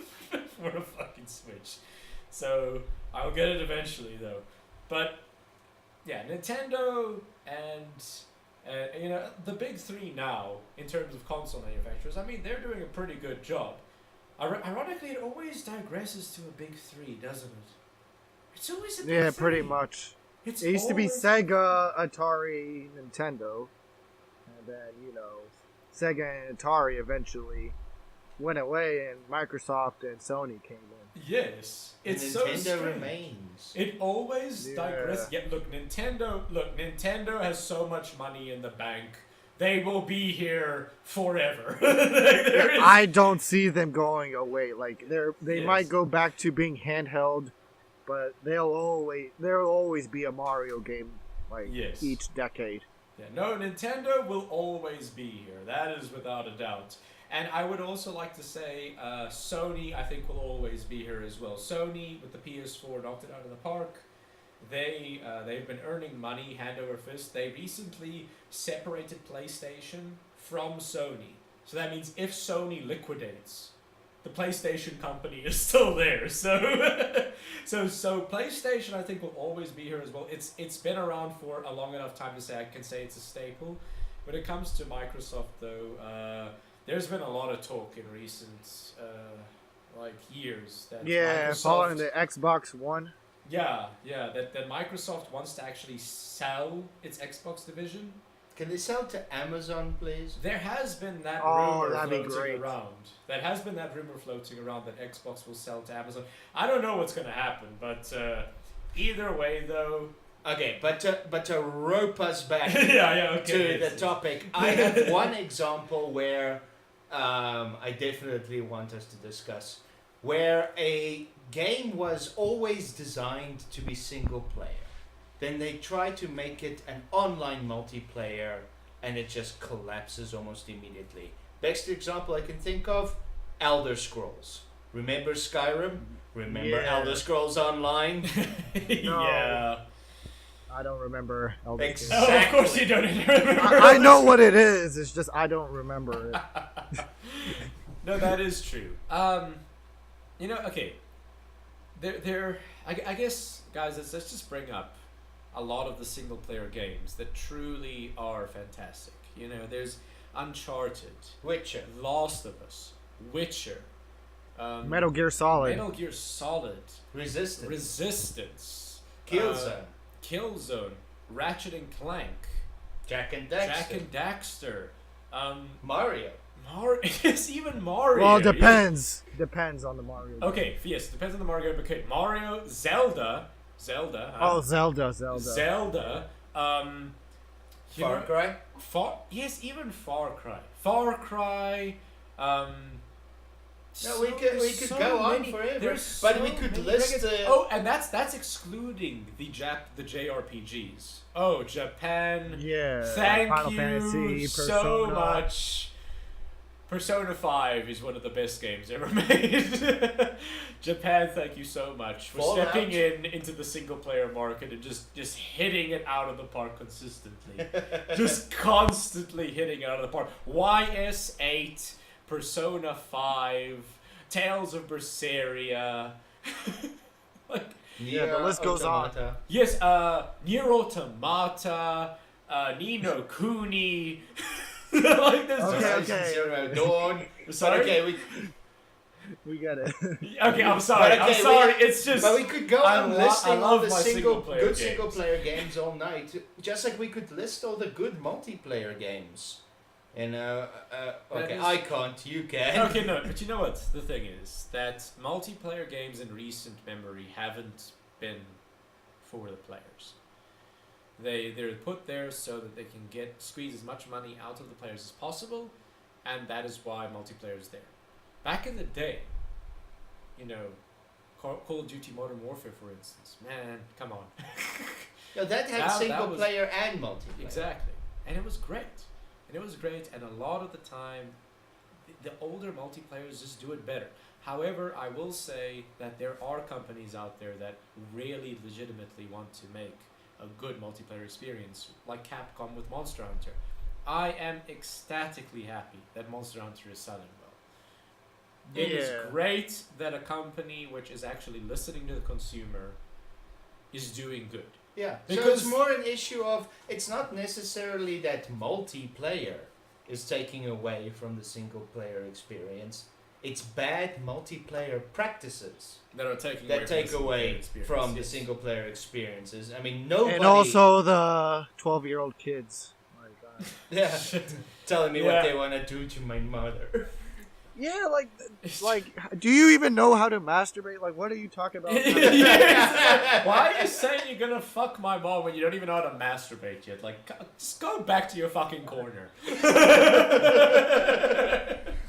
for a fucking Switch. So, I'll get it eventually, though. But, yeah, Nintendo and, you know, the big three now, in terms of console manufacturers, I mean, they're doing a pretty good job. Ironically, it always digresses to a big three, doesn't it? It's always a big Yeah, three. pretty much. It's It used to be always- Sega, Atari, Nintendo, and then, you know, Sega and Atari eventually went away, and Microsoft and Sony came in. Yes, it's And so Nintendo strange. remains. It always Yeah. digresses. Yeah, look, Nintendo has so much money in the bank. They will be here forever. There is- I don't see them going away. Like they Yes. might go back to being handheld, but there'll always be a Mario game like Yes. each decade. Yeah, no, Nintendo will always be here. That is without a doubt. And I would also like to say Sony, I think, will always be here as well. Sony, with the PS4, knocked it out of the park. They've been earning money hand over fist. They recently separated PlayStation from Sony. So that means if Sony liquidates, the PlayStation company is still there. So so PlayStation, I think, will always be here as well. It's been around for a long enough time to say I can say it's a staple. When it comes to Microsoft, though, there's been a lot of talk in recent years that Yeah, Microsoft, following the Xbox One. that Microsoft wants to actually sell its Xbox division. Can they sell to Amazon, please? There has been that Oh, rumor that'd be floating great. around. That has been that rumor floating around that Xbox will sell to Amazon. I don't know what's going to happen, but either way, though. Okay, but to rope us back Okay. to yes. the topic, I have one example where I definitely want us to discuss, where a game was always designed to be single player. Then they try to make it an online multiplayer, and it just collapses almost immediately. Best example I can think of, Elder Scrolls. Remember Skyrim? Remember Yeah. Elder Scrolls Online? No. Yeah. I don't remember Elder Ex- Scrolls. Oh, of course you don't remember. I know what it is. It's just I don't remember it. No, that is true. You know, okay. I guess, guys, let's just bring up a lot of the single player games that truly are fantastic. You know, there's Uncharted, Witcher. Last of Us, Witcher, Metal Gear Solid. Metal Gear Solid, Resistance. Resistance, Killzone. Killzone, Ratchet and Clank, Jack and Daxter. Jack and Daxter, Mario. yes, even Mario. Well, yes. depends. Depends on the Mario. game. Okay, yes, depends on the Mario game. Okay, Mario, Zelda. Oh, Zelda. Zelda. You Far know, Cry. Yes, even Far Cry. Far Cry. No, we could go on forever, but we could list the. Oh, and that's excluding the JRPGs. Oh, Japan. Yeah. Thank Final you Fantasy, so Persona. much. Persona 5 is one of the best games ever made. Japan, thank you so much for Fallout. stepping into the single player market and just hitting it out of the park consistently. Just constantly hitting it out of the park. YS8, Persona 5, Tales of Berseria. Yeah, the list goes on. Automata. Yes, Nier Automata, Nino Cooney. Like this. Okay, Horizon okay. Zero Dawn. Sorry? But okay, We get it. Okay, I'm sorry. But okay, I'm sorry. It's just. but we could go I on lo- listing I all love the my single-player games. single player games all night, just like we could list all the good multiplayer games. And okay, is- I can't. You can. Okay, no, but you know what? The thing is that multiplayer games in recent memory haven't been for the players. They're put there so that they can squeeze as much money out of the players as possible, and that is why multiplayer is there. Back in the day, you know, Call of Duty Modern Warfare, for instance, man, come on. Yeah, that had That single was- player and multiplayer. Exactly, and it was great. And a lot of the time, the older multiplayers just do it better. However, I will say that there are companies out there that really legitimately want to make a good multiplayer experience, like Capcom with Monster Hunter. I am ecstatically happy that Monster Hunter is selling well. It is Yeah. great that a company which is actually listening to the consumer is doing good. Yeah, so Because- it's more an issue of, it's not necessarily that multiplayer is taking away from the single player experience. It's bad multiplayer practices That are taking that away take from the away experience, from the yes. single player experiences. I mean, nobody. And also the 12-year-old kids. My God. Yeah, telling me what Yeah. they want to do to my mother. Yeah, like, do you even know how to masturbate? Like, what are you talking about? Yes. Why are you saying you're gonna fuck my mom when you don't even know how to masturbate yet? Like, just go back to your fucking corner.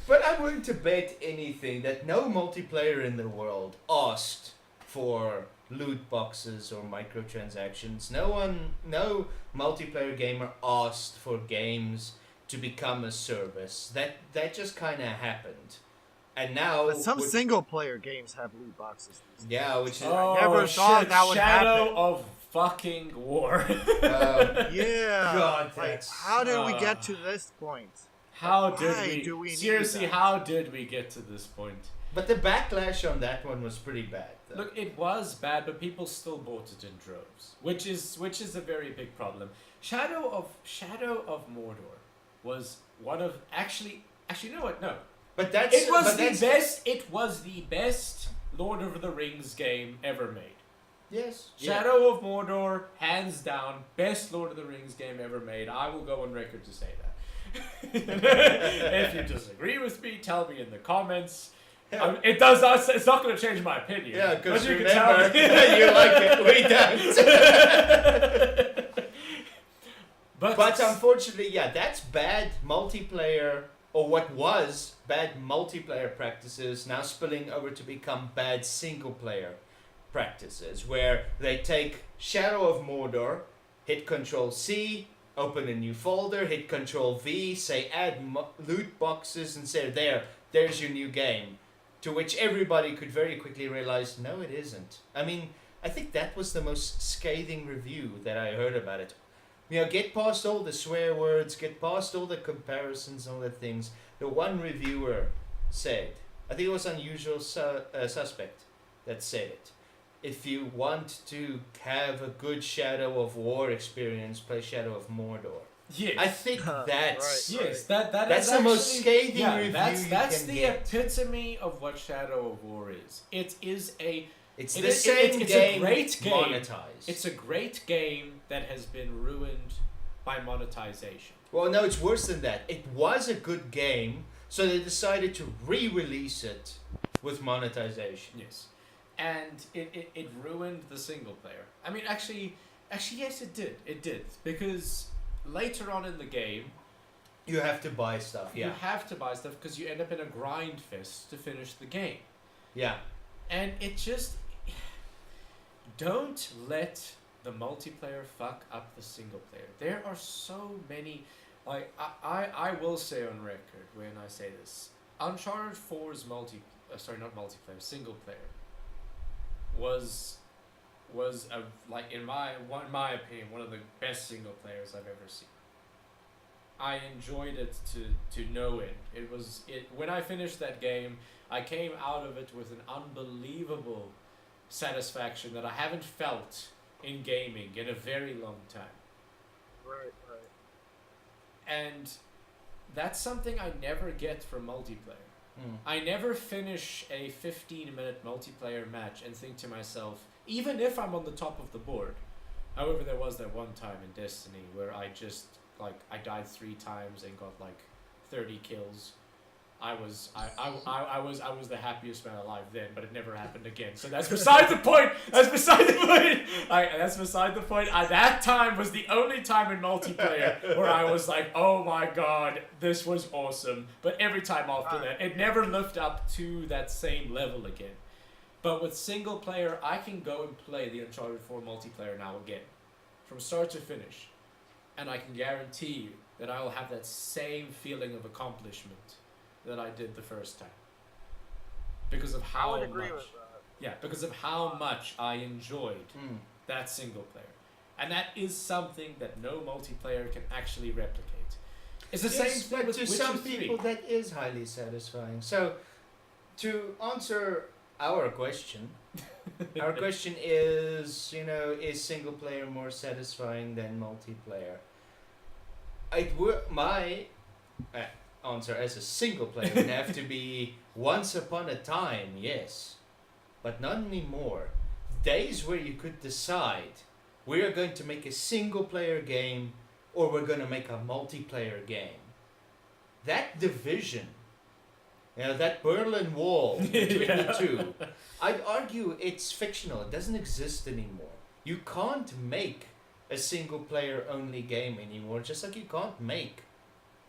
But I'm willing to bet anything that no multiplayer in the world asked for loot boxes or microtransactions. No multiplayer gamer asked for games to become a service. That just kind of happened. And now But some with- single-player games have loot boxes. yeah, which is never thought that would Shadow happen. of fucking war. Yeah. God, Like, that's how did we get to this point? How did Why we? do we need Seriously, that? how did we get to this point? but the backlash on that one was pretty bad. Though. Look, it was bad, but people still bought it in droves, which is a very big problem. Shadow of Mordor was one of actually you know what? No, But that's it was but the that's- best. It was the best Lord of the Rings game ever made. Yes. Shadow of Mordor, hands down, best Lord of the Rings game ever made. I will go on record to say that. If you disagree with me, tell me in the comments. Yeah. It does not. It's not going to change my opinion. Yeah, because But you can remember, tell me. you like it, we don't. But unfortunately, yeah, that's bad multiplayer, or what was bad multiplayer practices, now spilling over to become bad single player practices, where they take Shadow of Mordor, hit Control C, open a new folder, hit Control V, say add loot boxes, and say there's your new game. To which everybody could very quickly realize, no, it isn't. I mean, I think that was the most scathing review that I heard about it. You know, get past all the swear words, get past all the comparisons, all the things. The one reviewer said, I think it was Unusual Suspect that said it. If you want to have a good Shadow of War experience, play Shadow of Mordor. yes. I think that's Right. Yes, that's That's the most scathing review That's you the can get. epitome of what Shadow of War is. It is a. it's it the is- same it's a game great game. monetized. It's a great game that has been ruined by monetization. Well, no, it's worse than that. It was a good game, so they decided to re-release it with monetization. Yes, and it ruined the single player. I mean, actually, yes, it did. It did because later on in the game, You have to buy stuff, you yeah. have to buy stuff because you end up in a grind fest to finish the game. Yeah. And it just don't let the multiplayer fuck up the single player. There are so many, like I will say on record when I say this, Uncharted 4's single player was a, like in my opinion, one of the best single players I've ever seen. I enjoyed it to no end. When I finished that game, I came out of it with an unbelievable satisfaction that I haven't felt in gaming in a very long time. Right, right. And that's something I never get from multiplayer. I never finish a 15-minute multiplayer match and think to myself, even if I'm on the top of the board. However, there was that one time in Destiny where I just, like, I died 3 times and got, like, 30 kills. I was the happiest man alive then, but it never happened again. So that's beside the point. That's beside the point. That's beside the point. That time was the only time in multiplayer where I was like, "Oh my god, this was awesome." But every time after that, it never lived up to that same level again. But with single player, I can go and play the Uncharted 4 multiplayer now again, from start to finish, and I can guarantee you that I will have that same feeling of accomplishment that I did the first time, because of how I would agree much, with that. yeah, because of how much I enjoyed that single player, and that is something that no multiplayer can actually replicate. It's the same thing with to Witcher some 3. people that is highly satisfying. So, to answer our question, our question is, is single player more satisfying than multiplayer? My answer as a single player would have to be once upon a time, yes, but not anymore. Days where you could decide we are going to make a single player game or we're going to make a multiplayer game. That division, that Berlin Wall between the two, I'd argue it's fictional. It doesn't exist anymore. You can't make a single player only game anymore, just like you can't make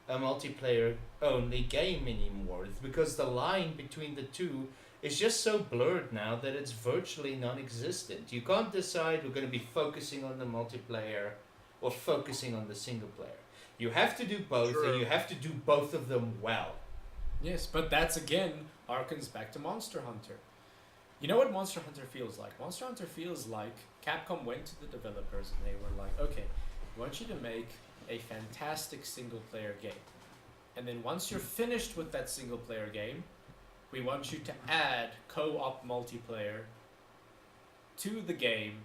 a multiplayer only game anymore. It's because the line between the two is just so blurred now that it's virtually non-existent. You can't decide we're going to be focusing on the multiplayer or focusing on the single player. You have to do both, and you have to do both of them well. Yes, but that's again harkens back to Monster Hunter. You know what Monster Hunter feels like? Monster Hunter feels like Capcom went to the developers and they were like, okay, we want you to make a fantastic single player game. And then once you're finished with that single player game, we want you to add co-op multiplayer to the game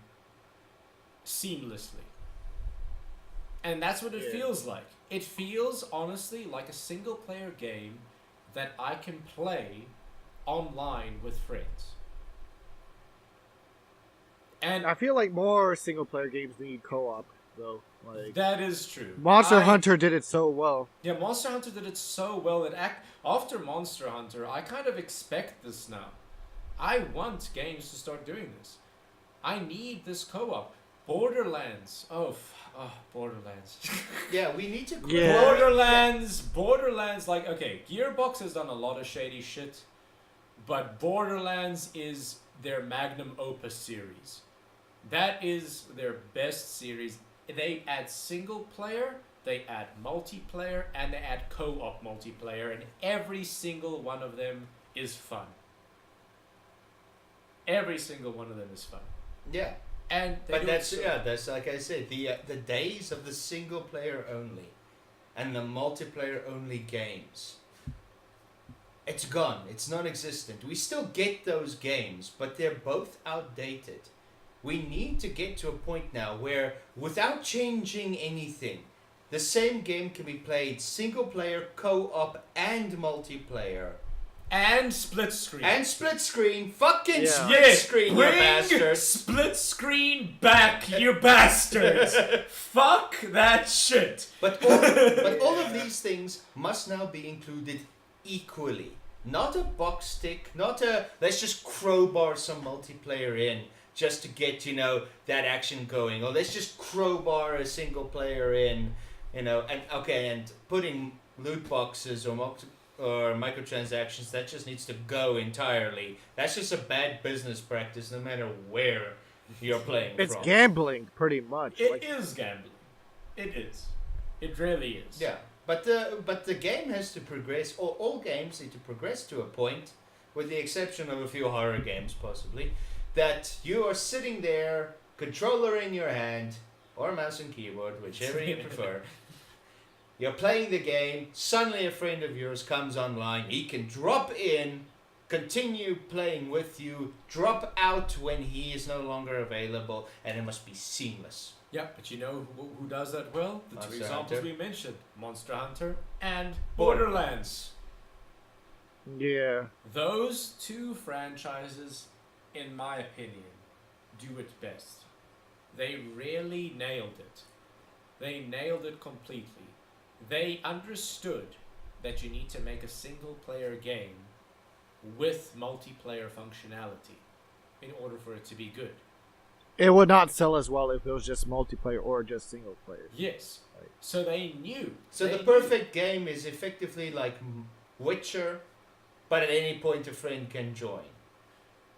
seamlessly. And that's what it feels like. It feels honestly like a single player game that I can play online with friends. And I feel like more single player games need co-op though. Like, that is true. Monster Hunter did it so well. Yeah, Monster Hunter did it so well that after Monster Hunter, I kind of expect this now. I want games to start doing this. I need this co-op. Borderlands. Borderlands. Yeah, we need to... Yeah. Borderlands, like, okay, Gearbox has done a lot of shady shit, but Borderlands is their magnum opus series. That is their best series. They add single player, they add multiplayer, and they add co-op multiplayer, and every single one of them is fun. Every single one of them is fun. Yeah. And but that's like I said, the days of the single player only and the multiplayer only games, it's gone. It's non-existent. We still get those games, but they're both outdated. We need to get to a point now where, without changing anything, the same game can be played single player, co-op, and multiplayer. And split screen. Fucking split screen, you bastards. Split screen back, you bastards. Fuck that shit. But all of these things must now be included equally. Not a box tick, not a let's just crowbar some multiplayer in just to get, that action going. Or let's just crowbar a single player in, and putting loot boxes or microtransactions, that just needs to go entirely. That's just a bad business practice no matter where you're playing It's from. gambling, pretty much. It is gambling. It is. It really is. Yeah, but the game has to progress, or all games need to progress to a point, with the exception of a few horror games possibly, that you are sitting there, controller in your hand, or mouse and keyboard, whichever you prefer. You're playing the game, suddenly a friend of yours comes online, he can drop in, continue playing with you, drop out when he is no longer available, and it must be seamless. Yeah, but you know who does that well? The two Monster examples Hunter. we mentioned: Monster Hunter and Borderlands. Borderlands. Yeah. Those two franchises, in my opinion, do it best. They really nailed it. They nailed it completely. They understood that you need to make a single player game with multiplayer functionality in order for it to be good. It would not sell as well if it was just multiplayer or just single player. Yes. Right. So they knew. So They the perfect game is effectively like Witcher, but at any point a friend can join,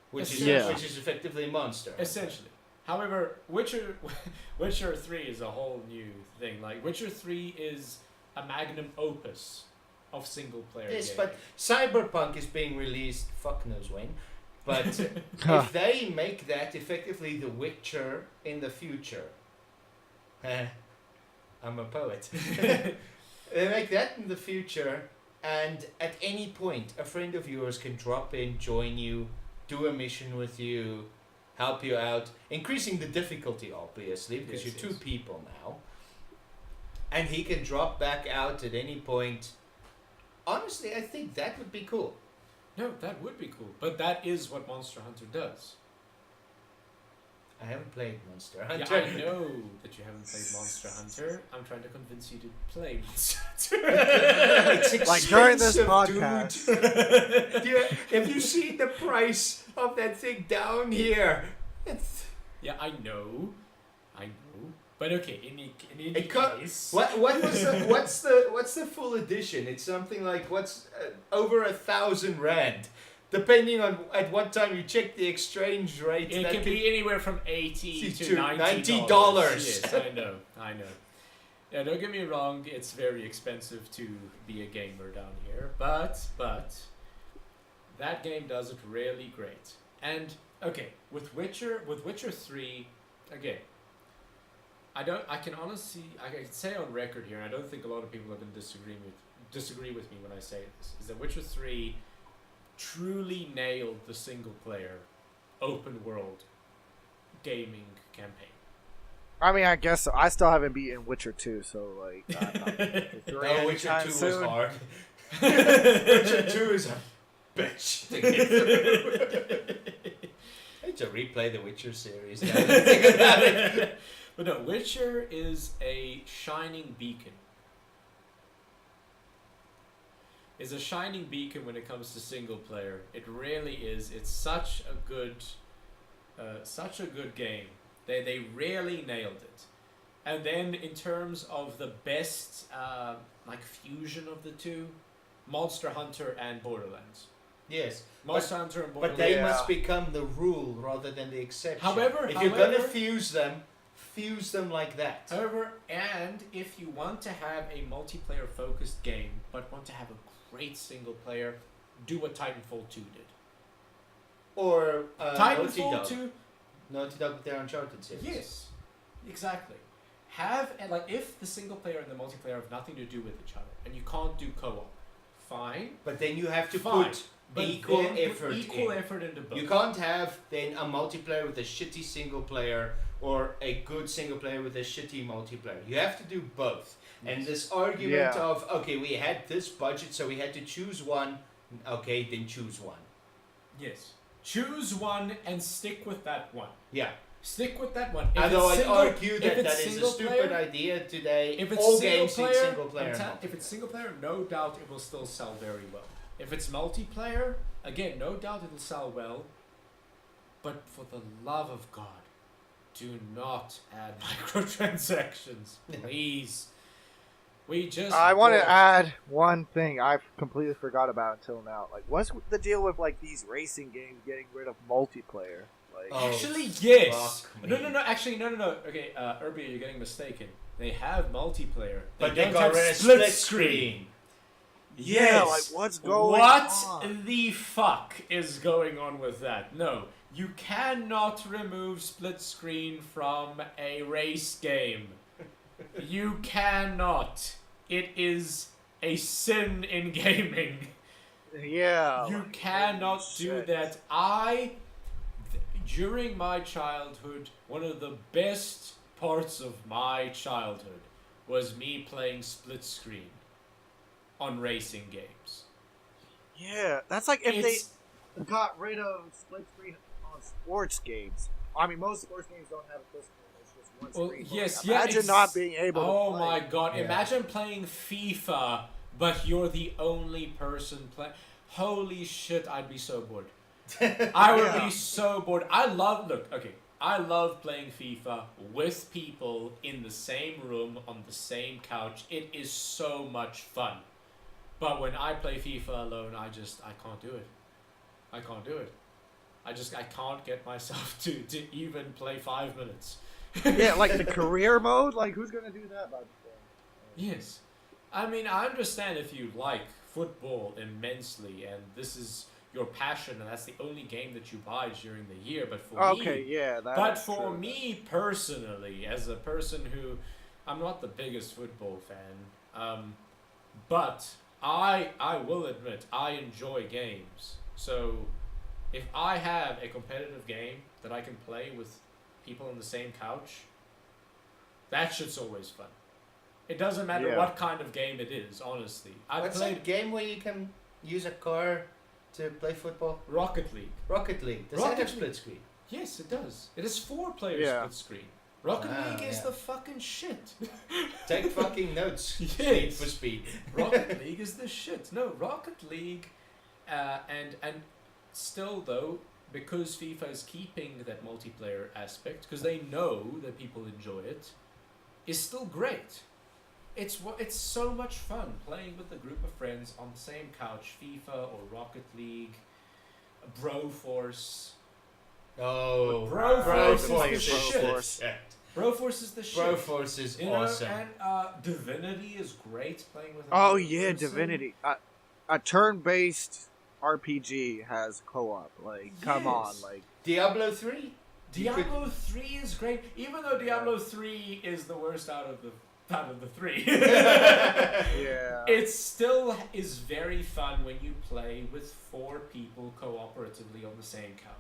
which is Yeah. which is effectively Monster. knew. Essentially. However, Witcher 3 is a whole new thing. Like, Witcher 3 is a magnum opus of single player Yes, gaming. but Cyberpunk is being released. Fuck knows when. But if they make that effectively The Witcher in the future, I'm a poet. They make that in the future, and at any point, a friend of yours can drop in, join you, do a mission with you, help you out, increasing the difficulty, obviously, because Yes, you're two yes. people now. And he can drop back out at any point. Honestly, I think that would be cool. No, that would be cool. But that is what Monster Hunter does. I haven't played Monster Yeah, Hunter. I know that you haven't played Monster Hunter. I'm trying to convince you to play Monster Hunter. It's expensive, Like during this podcast. dude. Have you seen the price of that thing down here? It's, Yeah, I know. But okay, in any it co- case... what was the what's the full edition? It's something like over 1,000 rand, depending on at what time you check the exchange rate. It that can could- be anywhere from $80 to to $90. $90. Yes, I know. Yeah, don't get me wrong, it's very expensive to be a gamer down here, but that game does it really great. And okay, with Witcher 3, again, I can say on record here, and I don't think a lot of people are going to disagree with me when I say this, is that Witcher 3 truly nailed the single player open world gaming campaign. I mean, I guess so. I still haven't beaten Witcher 2, so like. No, Witcher 2 was soon. hard. Witcher 2 is a bitch to get through. I need to replay the Witcher series now that I think about it. But no, Witcher is a shining beacon. Is a shining beacon when it comes to single player. It really is. It's such a good game. They really nailed it. And then in terms of the best like fusion of the two, Monster Hunter and Borderlands. Yes. Monster Hunter and But Borderlands. they Yeah. must become the rule rather than the exception. However- if you're gonna however- fuse them like that. However, and if you want to have a multiplayer focused game but want to have a great single player, do what Titanfall 2 did. Or Naughty Titanfall Dog. 2, Naughty Dog with their Uncharted series. yes, exactly. If the single player and the multiplayer have nothing to do with each other and you can't do co-op, fine. But then you have to Fine. put But equal then effort put equal in. effort into both. You can't have then a multiplayer with a shitty single player or a good single player with a shitty multiplayer. You have to do both. And this argument Yeah. of, okay, we had this budget, so we had to choose one. Okay, then choose one. Yes. Choose one and stick with that one. Yeah. Stick with that one. If Although it's I'd single- argue if that it's that is a single stupid player- idea today. If it's All single games player, need single player. and if it's single player, no doubt it will still sell very well. If it's multiplayer, again, no doubt it will sell well. But for the love of God, do not add microtransactions, please. We just. I want to don't. add one thing I completely forgot about until now. Like, what's the deal with like these racing games getting rid of multiplayer? Like, Oh, Actually, yes. fuck me. No. Actually, no. Okay, Irby, you're getting mistaken. They have multiplayer. But they don't got have rid of split split screen. screen. yeah, like what's going What on? the fuck is going on with that? No, you cannot remove split screen from a race game. You cannot. It is a sin in gaming. Yeah, You like, cannot holy do shit. that. During my childhood, one of the best parts of my childhood was me playing split screen on racing games. Yeah, that's like if It's they got rid of split screen on sports games. I mean, most sports games don't have a split screen. It's just one well, screen. yes, But yeah. imagine not being able to Oh play. my god! Yeah. Imagine playing FIFA, but you're the only person playing. Holy shit! I'd be so bored. I would Yeah. be so bored. I love playing FIFA with people in the same room on the same couch. It is so much fun. But when I play FIFA alone, I can't do it. I can't do it. I can't get myself to even play 5 minutes. Yeah, like the career mode. Like, who's gonna do that by themselves? Yes. I mean, I understand if you like football immensely and this is your passion and that's the only game that you buy during the year, but for Okay, me, yeah, that. but is for true. me personally, as a person who, I'm not the biggest football fan, but I will admit I enjoy games. So if I have a competitive game that I can play with people on the same couch, that shit's always fun. It doesn't matter Yeah. what kind of game it is, honestly. I What's played that game where you can use a car to play football? Rocket League. Rocket League. Does Rocket that have League. split screen? Yes, it does. It is 4 players Yeah. split screen. Rocket Ah, League is yeah. the fucking shit. Take fucking notes. Speed Yes. for speed. Rocket League is the shit. No, Rocket League, and still though, because FIFA is keeping that multiplayer aspect, because they know that people enjoy it, is still great. It's so much fun playing with a group of friends on the same couch, FIFA or Rocket League, Broforce. Oh, Broforce is Broforce the is shit. Broforce. Yeah. Broforce is the shit. Broforce is awesome. And Divinity is great playing with. Oh another yeah, person. Divinity. A turn-based RPG has co-op. Like, come on, Yes. like. Diablo 3? Diablo 3 is great, even though Diablo 3 is the worst out of the 3. Yeah. It still is very fun when you play with 4 people cooperatively on the same couch.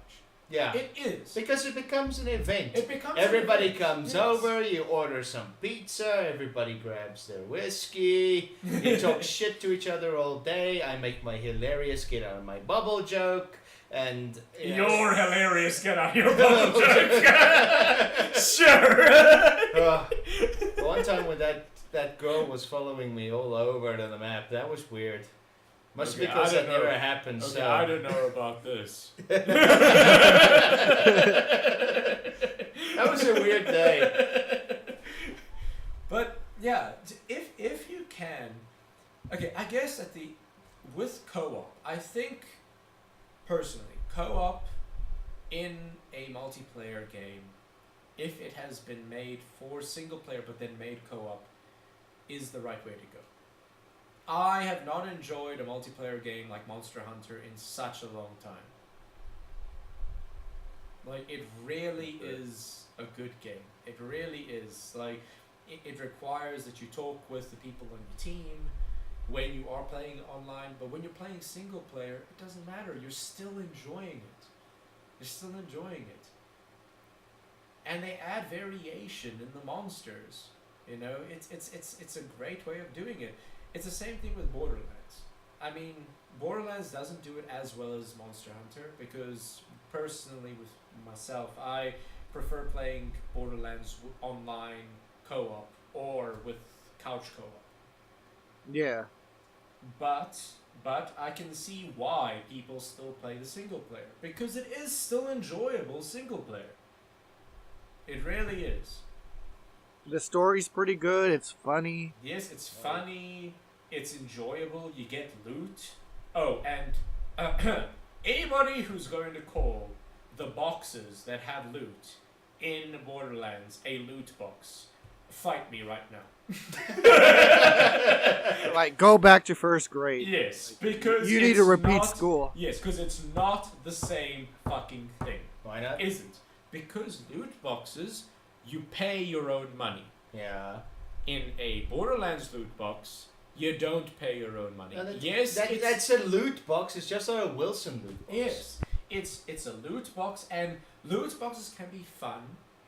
Yeah. It is. Because it becomes an event. It becomes Everybody an event, comes yes. over, you order some pizza, everybody grabs their whiskey, you talk shit to each other all day, I make my hilarious get out of my bubble joke, and... You're hilarious, get out of your bubble joke. Sure. One time when that girl was following me all over the map, that was weird. Must be Okay, because I that don't know. never happened, Okay, so... I didn't know about this. That was a weird day. But yeah, if you can, okay, I guess with co-op, I think personally, co-op in a multiplayer game, if it has been made for single player but then made co-op, is the right way to go. I have not enjoyed a multiplayer game like Monster Hunter in such a long time. Like, it really is a good game. It really is. Like, it requires that you talk with the people on your team when you are playing online, but when you're playing single player, it doesn't matter. You're still enjoying it. You're still enjoying it. And they add variation in the monsters. You know, it's a great way of doing it. It's the same thing with Borderlands. I mean, Borderlands doesn't do it as well as Monster Hunter because personally with myself, I prefer playing Borderlands online co-op or with couch co-op. Yeah. But I can see why people still play the single player because it is still enjoyable single player. It really is. The story's pretty good. It's funny. Yes, it's funny. It's enjoyable. You get loot. Oh, and anybody who's going to call the boxes that have loot in Borderlands a loot box, fight me right now. Like, go back to first grade. Yes, because You need to it's repeat not- school. Yes, because it's not the same fucking thing. Why not? Isn't. Because loot boxes, you pay your own money. Yeah. In a Borderlands loot box, you don't pay your own money. No, that- Yes, that's a loot box. It's just not a Wilson loot box. Yes, it's a loot box, and loot boxes can be fun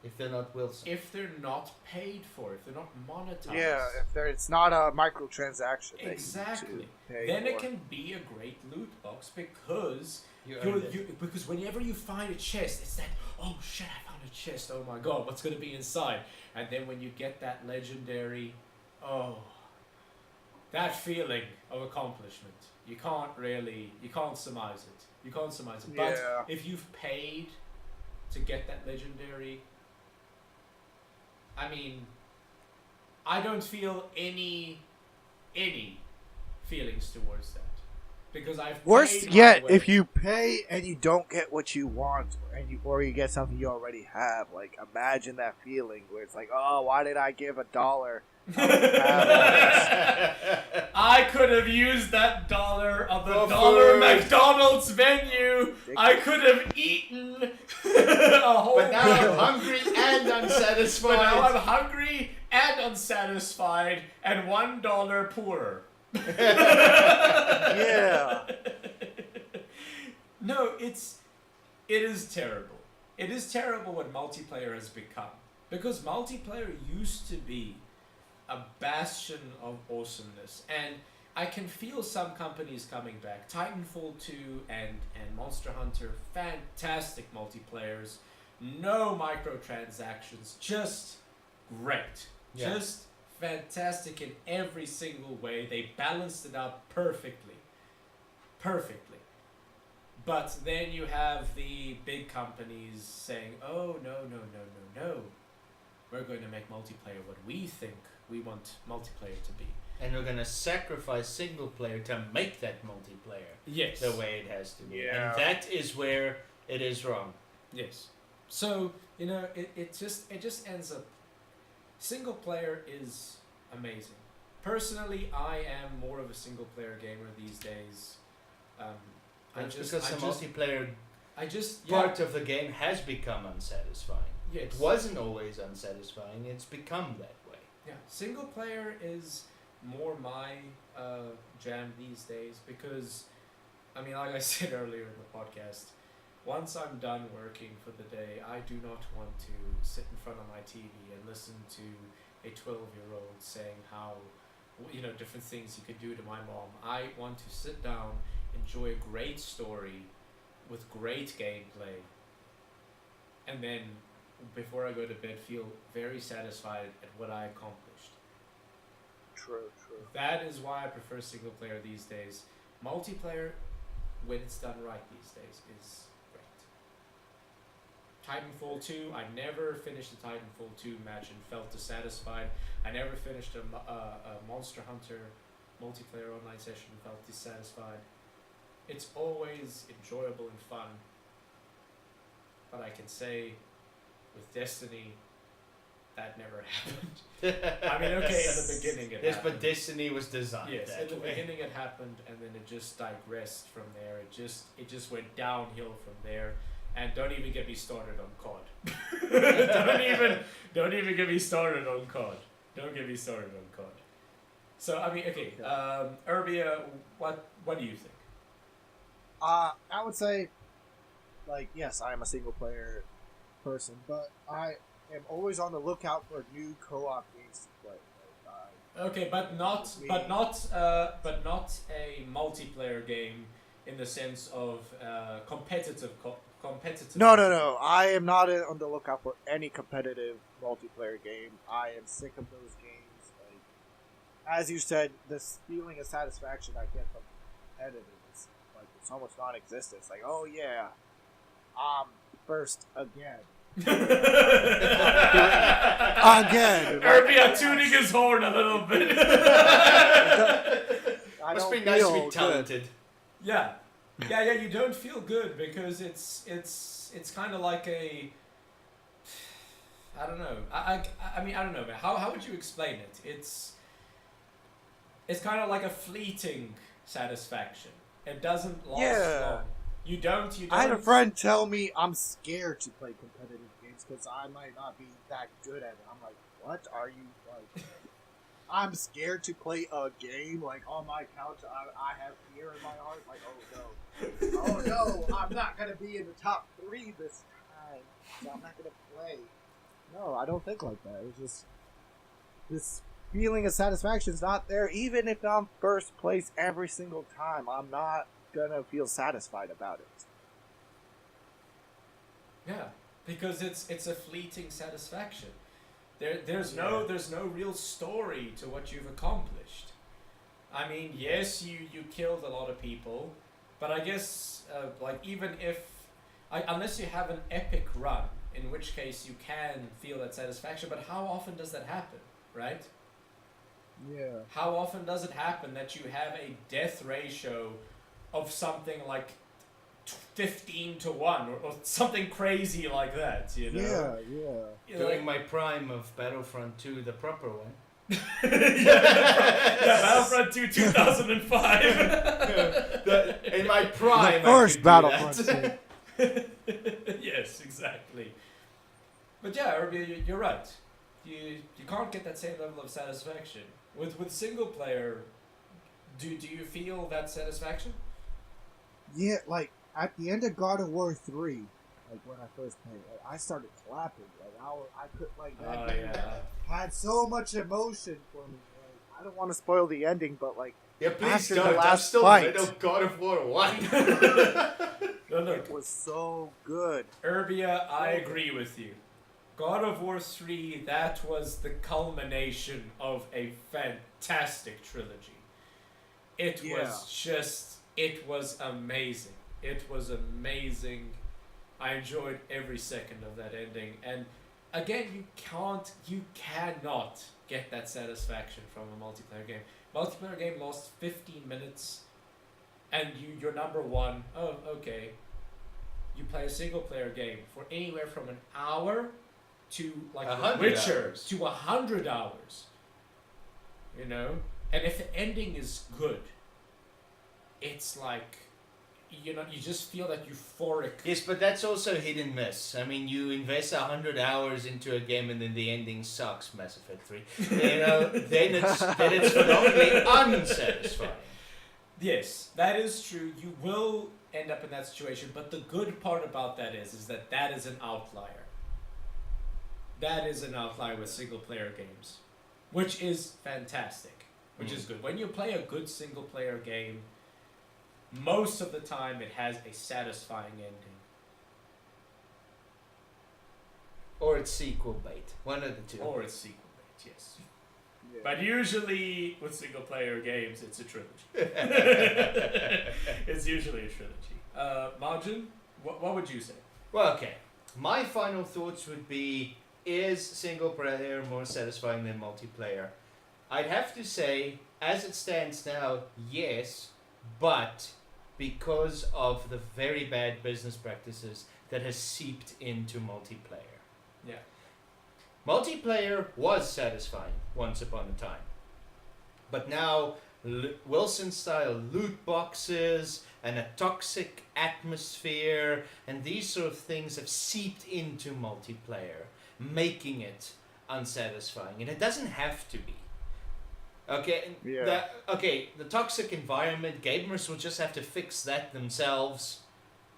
if they're not Wilson. If they're not paid for, if they're not monetized. Yeah, it's not a microtransaction. that you need Exactly. to pay Then for. it can be a great loot box because earned it. because whenever you find a chest, it's that, oh shit, I found a chest. Oh my god, what's gonna be inside? And then when you get that legendary, that feeling of accomplishment, you can't surmise it. You can't surmise it. But Yeah. if you've paid to get that legendary, I mean, I don't feel any feelings towards that because I've Worse paid my yet, way. if you pay and you don't get what you want, or you get something you already have, like imagine that feeling where it's like, oh, why did I give $1? I could have used that dollar on the For dollar food. McDonald's menu. I could have eaten a whole. But now I'm hungry and unsatisfied. But now I'm hungry and unsatisfied and $1 poorer. Yeah. No, it is terrible. It is terrible what multiplayer has become. Because multiplayer used to be a bastion of awesomeness. And I can feel some companies coming back. Titanfall 2 and Monster Hunter, fantastic multiplayers. No microtransactions, just great. Yeah. Just fantastic in every single way. They balanced it out perfectly. Perfectly. But then you have the big companies saying, oh, no. We're going to make multiplayer what we think we want multiplayer to be. And we're gonna sacrifice single player to make that multiplayer Yes. the way it has to be. Yeah. And that is where it is wrong. Yes. So, it just ends up... Single player is amazing. Personally, I am more of a single player gamer these days. That's because the multiplayer yeah. part of the game has become unsatisfying. Yes. It wasn't always unsatisfying, it's become that way. Yeah, single player is more my jam these days because, I mean, like I said earlier in the podcast, once I'm done working for the day, I do not want to sit in front of my TV and listen to a 12-year-old saying how, different things you could do to my mom. I want to sit down, enjoy a great story with great gameplay, and then before I go to bed, feel very satisfied at what I accomplished. True. That is why I prefer single player these days. Multiplayer, when it's done right these days, is great. Titanfall 2, I never finished the Titanfall 2 match and felt dissatisfied. I never finished a Monster Hunter multiplayer online session and felt dissatisfied. It's always enjoyable and fun. But I can say, with Destiny, that never happened. I mean, okay, at the beginning it Yes, happened. but Destiny was designed Yes, that at the way. beginning it happened, and then it just digressed from there. It just went downhill from there. And don't even get me started on COD. don't even get me started on COD. Don't get me started on COD. So I mean, okay, Urbia, what do you think? I would say, like, yes, I am a single player person, but I am always on the lookout for new co-op games to play. Okay, but not a multiplayer game in the sense of competitive. No. I am not on the lookout for any competitive multiplayer game. I am sick of those games. Like, as you said, this feeling of satisfaction I get from competitive is like it's almost non-existent. It's like, oh yeah, first again. Again. Urbia tuning his horn a little bit. I Must don't be nice to feel be talented. Yeah, you don't feel good because it's kind of like a, I don't know. I mean, I don't know, man. How would you explain it? It's kind of like a fleeting satisfaction. It doesn't last long. You don't. I had a friend tell me I'm scared to play competitive games because I might not be that good at it. I'm like, what are you like? I'm scared to play a game like on my couch. I have fear in my heart. Like, oh no, I'm not gonna be in the top 3 this time. So I'm not gonna play. No, I don't think like that. It's just this feeling of satisfaction is not there. Even if I'm first place every single time, I'm not gonna feel satisfied about it. Yeah, because it's a fleeting satisfaction. There's no real story to what you've accomplished. I mean, yes, you killed a lot of people, but I guess like even if unless you have an epic run, in which case you can feel that satisfaction. But how often does that happen, right? Yeah. How often does it happen that you have a death ratio of something like 15-1 or something crazy like that? You know? Yeah. During my prime of Battlefront 2, the proper one. yeah, Battlefront 2 2005. In my prime, The first Battlefront 2. Yes, exactly. But yeah, Irby, you're right. You can't get that same level of satisfaction with single player. Do you feel that satisfaction? Yeah, like at the end of God of War 3, like when I first played, like, I started clapping. Like I could like that game had so much emotion for me. Like, I don't want to spoil the ending, but like yeah, please after don't. the last I'm still fight, middle God of War 1. No. it was so good. Urbia, I agree with you. God of War 3, that was the culmination of a fantastic trilogy. It was amazing. It was amazing. I enjoyed every second of that ending. And again, you cannot get that satisfaction from a multiplayer game. Multiplayer game lasts 15 minutes and you're number one. Oh, okay. You play a single player game for anywhere from an hour to like The Witcher to 100 hours. You know? And if the ending is good, it's like, you know, you just feel that euphoric. Yes, but that's also hit and miss. I mean, you invest 100 hours into a game and then the ending sucks, Mass Effect 3. You know, then it's phenomenally unsatisfying. Yes, that is true. You will end up in that situation, but the good part about that is that is an outlier. That is an outlier with single player games, which is fantastic, which is good. When you play a good single player game, most of the time it has a satisfying ending. Or it's sequel bait. One of the two. Or it's sequel bait, yes. Yeah. But usually with single player games, it's a trilogy. It's usually a trilogy. Margin, what would you say? Well, okay. My final thoughts would be, is single player more satisfying than multiplayer? I'd have to say, as it stands now, yes, but because of the very bad business practices that has seeped into multiplayer. Yeah. Multiplayer was satisfying once upon a time. But now, Wilson-style loot boxes and a toxic atmosphere and these sort of things have seeped into multiplayer, making it unsatisfying. And it doesn't have to be. Okay, Yeah. The toxic environment, gamers will just have to fix that themselves.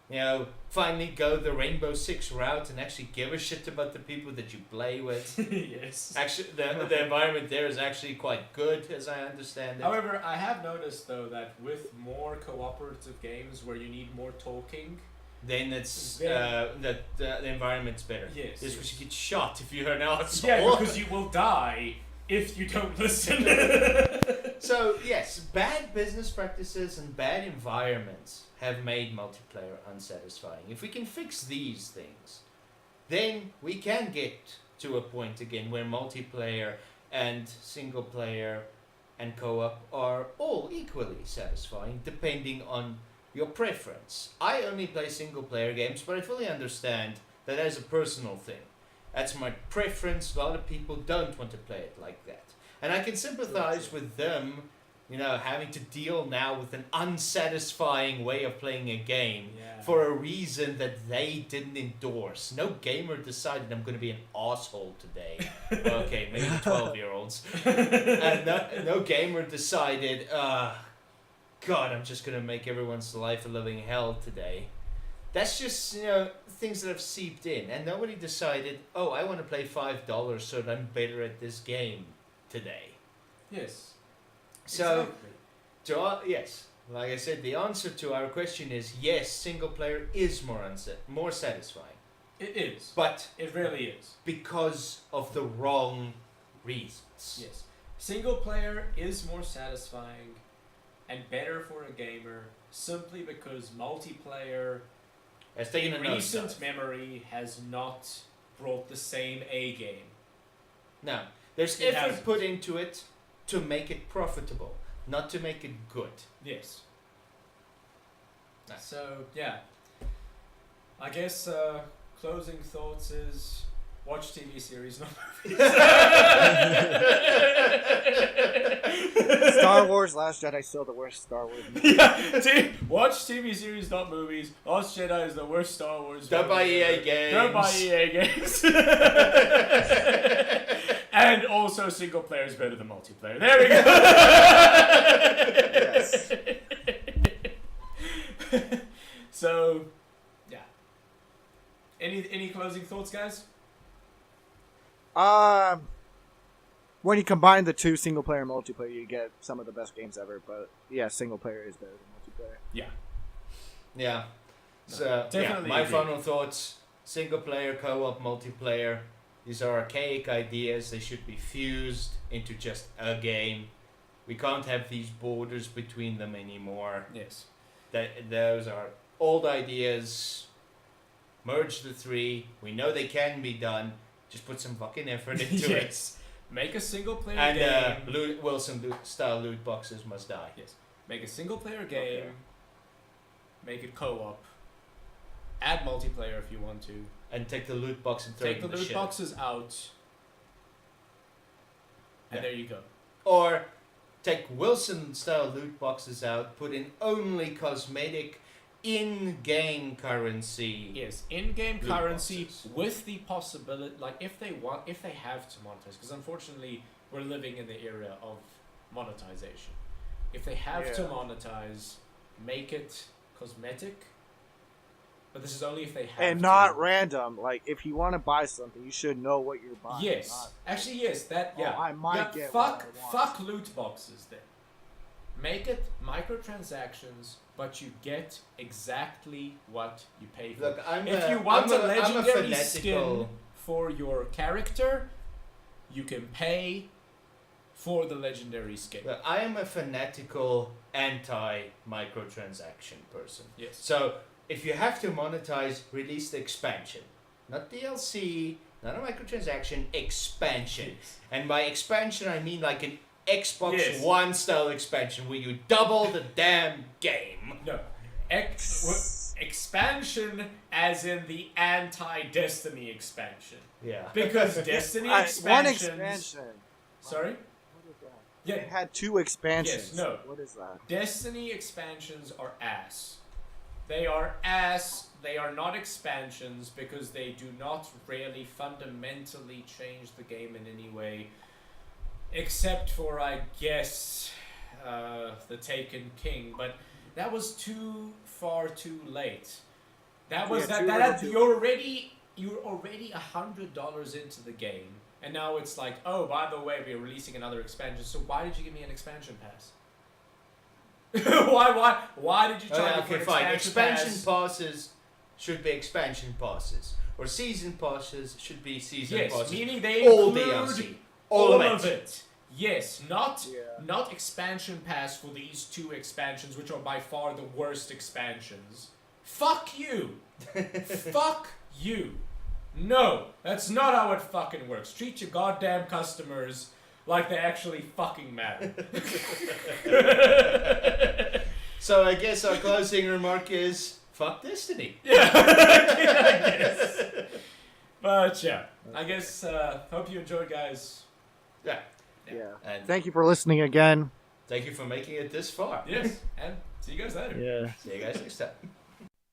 You know, finally go the Rainbow Six route and actually give a shit about the people that you play with. Yes. Actually, the environment there is actually quite good, as I understand it. However, I have noticed though that with more cooperative games where you need more talking, then it's the environment's better. Yes. Yes, because you get shot if you're an asshole. yeah, because you will die if you don't listen. So yes, bad business practices and bad environments have made multiplayer unsatisfying. If we can fix these things, then we can get to a point again where multiplayer and single player and co-op are all equally satisfying depending on your preference. I only play single player games, but I fully understand that as a personal thing. That's my preference. A lot of people don't want to play it like that. And I can sympathize with them, you know, having to deal now with an unsatisfying way of playing a game for a reason that they didn't endorse. No gamer decided I'm going to be an asshole today. Okay, maybe 12-year-olds. And no gamer decided, God, I'm just going to make everyone's life a living hell today. That's just, things that have seeped in. And nobody decided, oh, I want to play $5 so that I'm better at this game today. Yes. So, Exactly. yes, like I said, the answer to our question is yes, single player is more satisfying. It is. But It really is. because of the wrong reasons. Yes. Single player is more satisfying and better for a gamer simply because multiplayer Has taken a recent nosedive. memory has not brought the same A game. No, there's It effort hasn't. put into it to make it profitable, not to make it good. Yes. No. So, yeah. I guess closing thoughts is watch TV series, not movies. Star Wars Last Jedi still the worst Star Wars movie. Yeah, watch TV series, not movies. Last Jedi is the worst Star Wars Done by movie EA ever. Games. Done by EA Games. And also single player is better than multiplayer. There we go. Yes. So, yeah. Any closing thoughts, guys? When you combine the two, single player and multiplayer, you get some of the best games ever. But yeah, single player is better than multiplayer. Yeah. Yeah. No, So, yeah, definitely my agree. final thoughts: single player, co-op, multiplayer. These are archaic ideas. They should be fused into just a game. We can't have these borders between them anymore. Yes. Those are old ideas. Merge the three. We know they can be done. Just put some fucking effort into it. Yes. Make a single player And game. Wilson style loot boxes must die. Yes. Make a single player game. Okay. Make it co-op. Add multiplayer if you want to. And take the loot box and throw Take it the in the loot shit. boxes out. And Yeah. there you go. Or take Wilson style loot boxes out, put in only cosmetic in-game currency. Yes, in-game Loot currency boxes. with the possibility, like if they have to monetize, because unfortunately we're living in the era of monetization. If they have to Yeah. monetize, make it cosmetic. But this is only if they have And to. not random. Like, if you want to buy something, you should know what you're buying. Yes, not- actually, yes. That Oh, yeah. I might Yeah, get fuck, what I want. fuck loot boxes. Then make it microtransactions, but you get exactly what you pay for. Look, If you want a legendary fanatical. skin for your character, you can pay for the legendary skin. Look, I am a fanatical anti-microtransaction person. Yes. So if you have to monetize, release the expansion, not DLC, not a microtransaction, expansion. And by expansion, I mean like an Xbox Yes. One style expansion where you double the damn game. No. Expansion as in the anti-Destiny expansion. Yeah. Because Destiny One expansions... expansion. Sorry? What is that? Yeah, It had 2 expansions. Yes, no. What is that? Destiny expansions are ass. They are ass. They are not expansions because they do not really fundamentally change the game in any way. Except for, I guess, the Taken King. But that was too late. That was Yeah, that too you're already $100 into the game. And now it's like, oh, by the way, we're releasing another expansion. So why did you give me an expansion pass? Why did you charge me for Okay, an fine. expansion Expansion pass? passes should be expansion passes, or season passes should be season Yes, passes. meaning they all include DLC, all all of it. Yes, not Yeah. expansion pass for these 2 expansions, which are by far the worst expansions. Fuck you. Fuck you. No, that's not how it fucking works. Treat your goddamn customers like they actually fucking matter. So I guess our closing remark is fuck Destiny. Yeah, I guess. But yeah, I guess, hope you enjoyed, guys. Yeah. Yeah. And Thank you for listening again. thank you for making it this far. Yes, and see you guys later. Yeah. See you guys next time.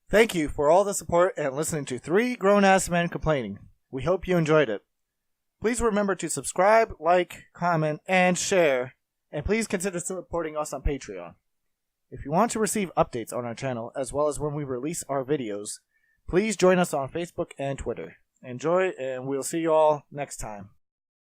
Thank you for all the support and listening to 3 grown-ass men complaining. We hope you enjoyed it. Please remember to subscribe, like, comment, and share. And please consider supporting us on Patreon. If you want to receive updates on our channel, as well as when we release our videos, Please join us on Facebook and Twitter. Enjoy, and we'll see you all next time.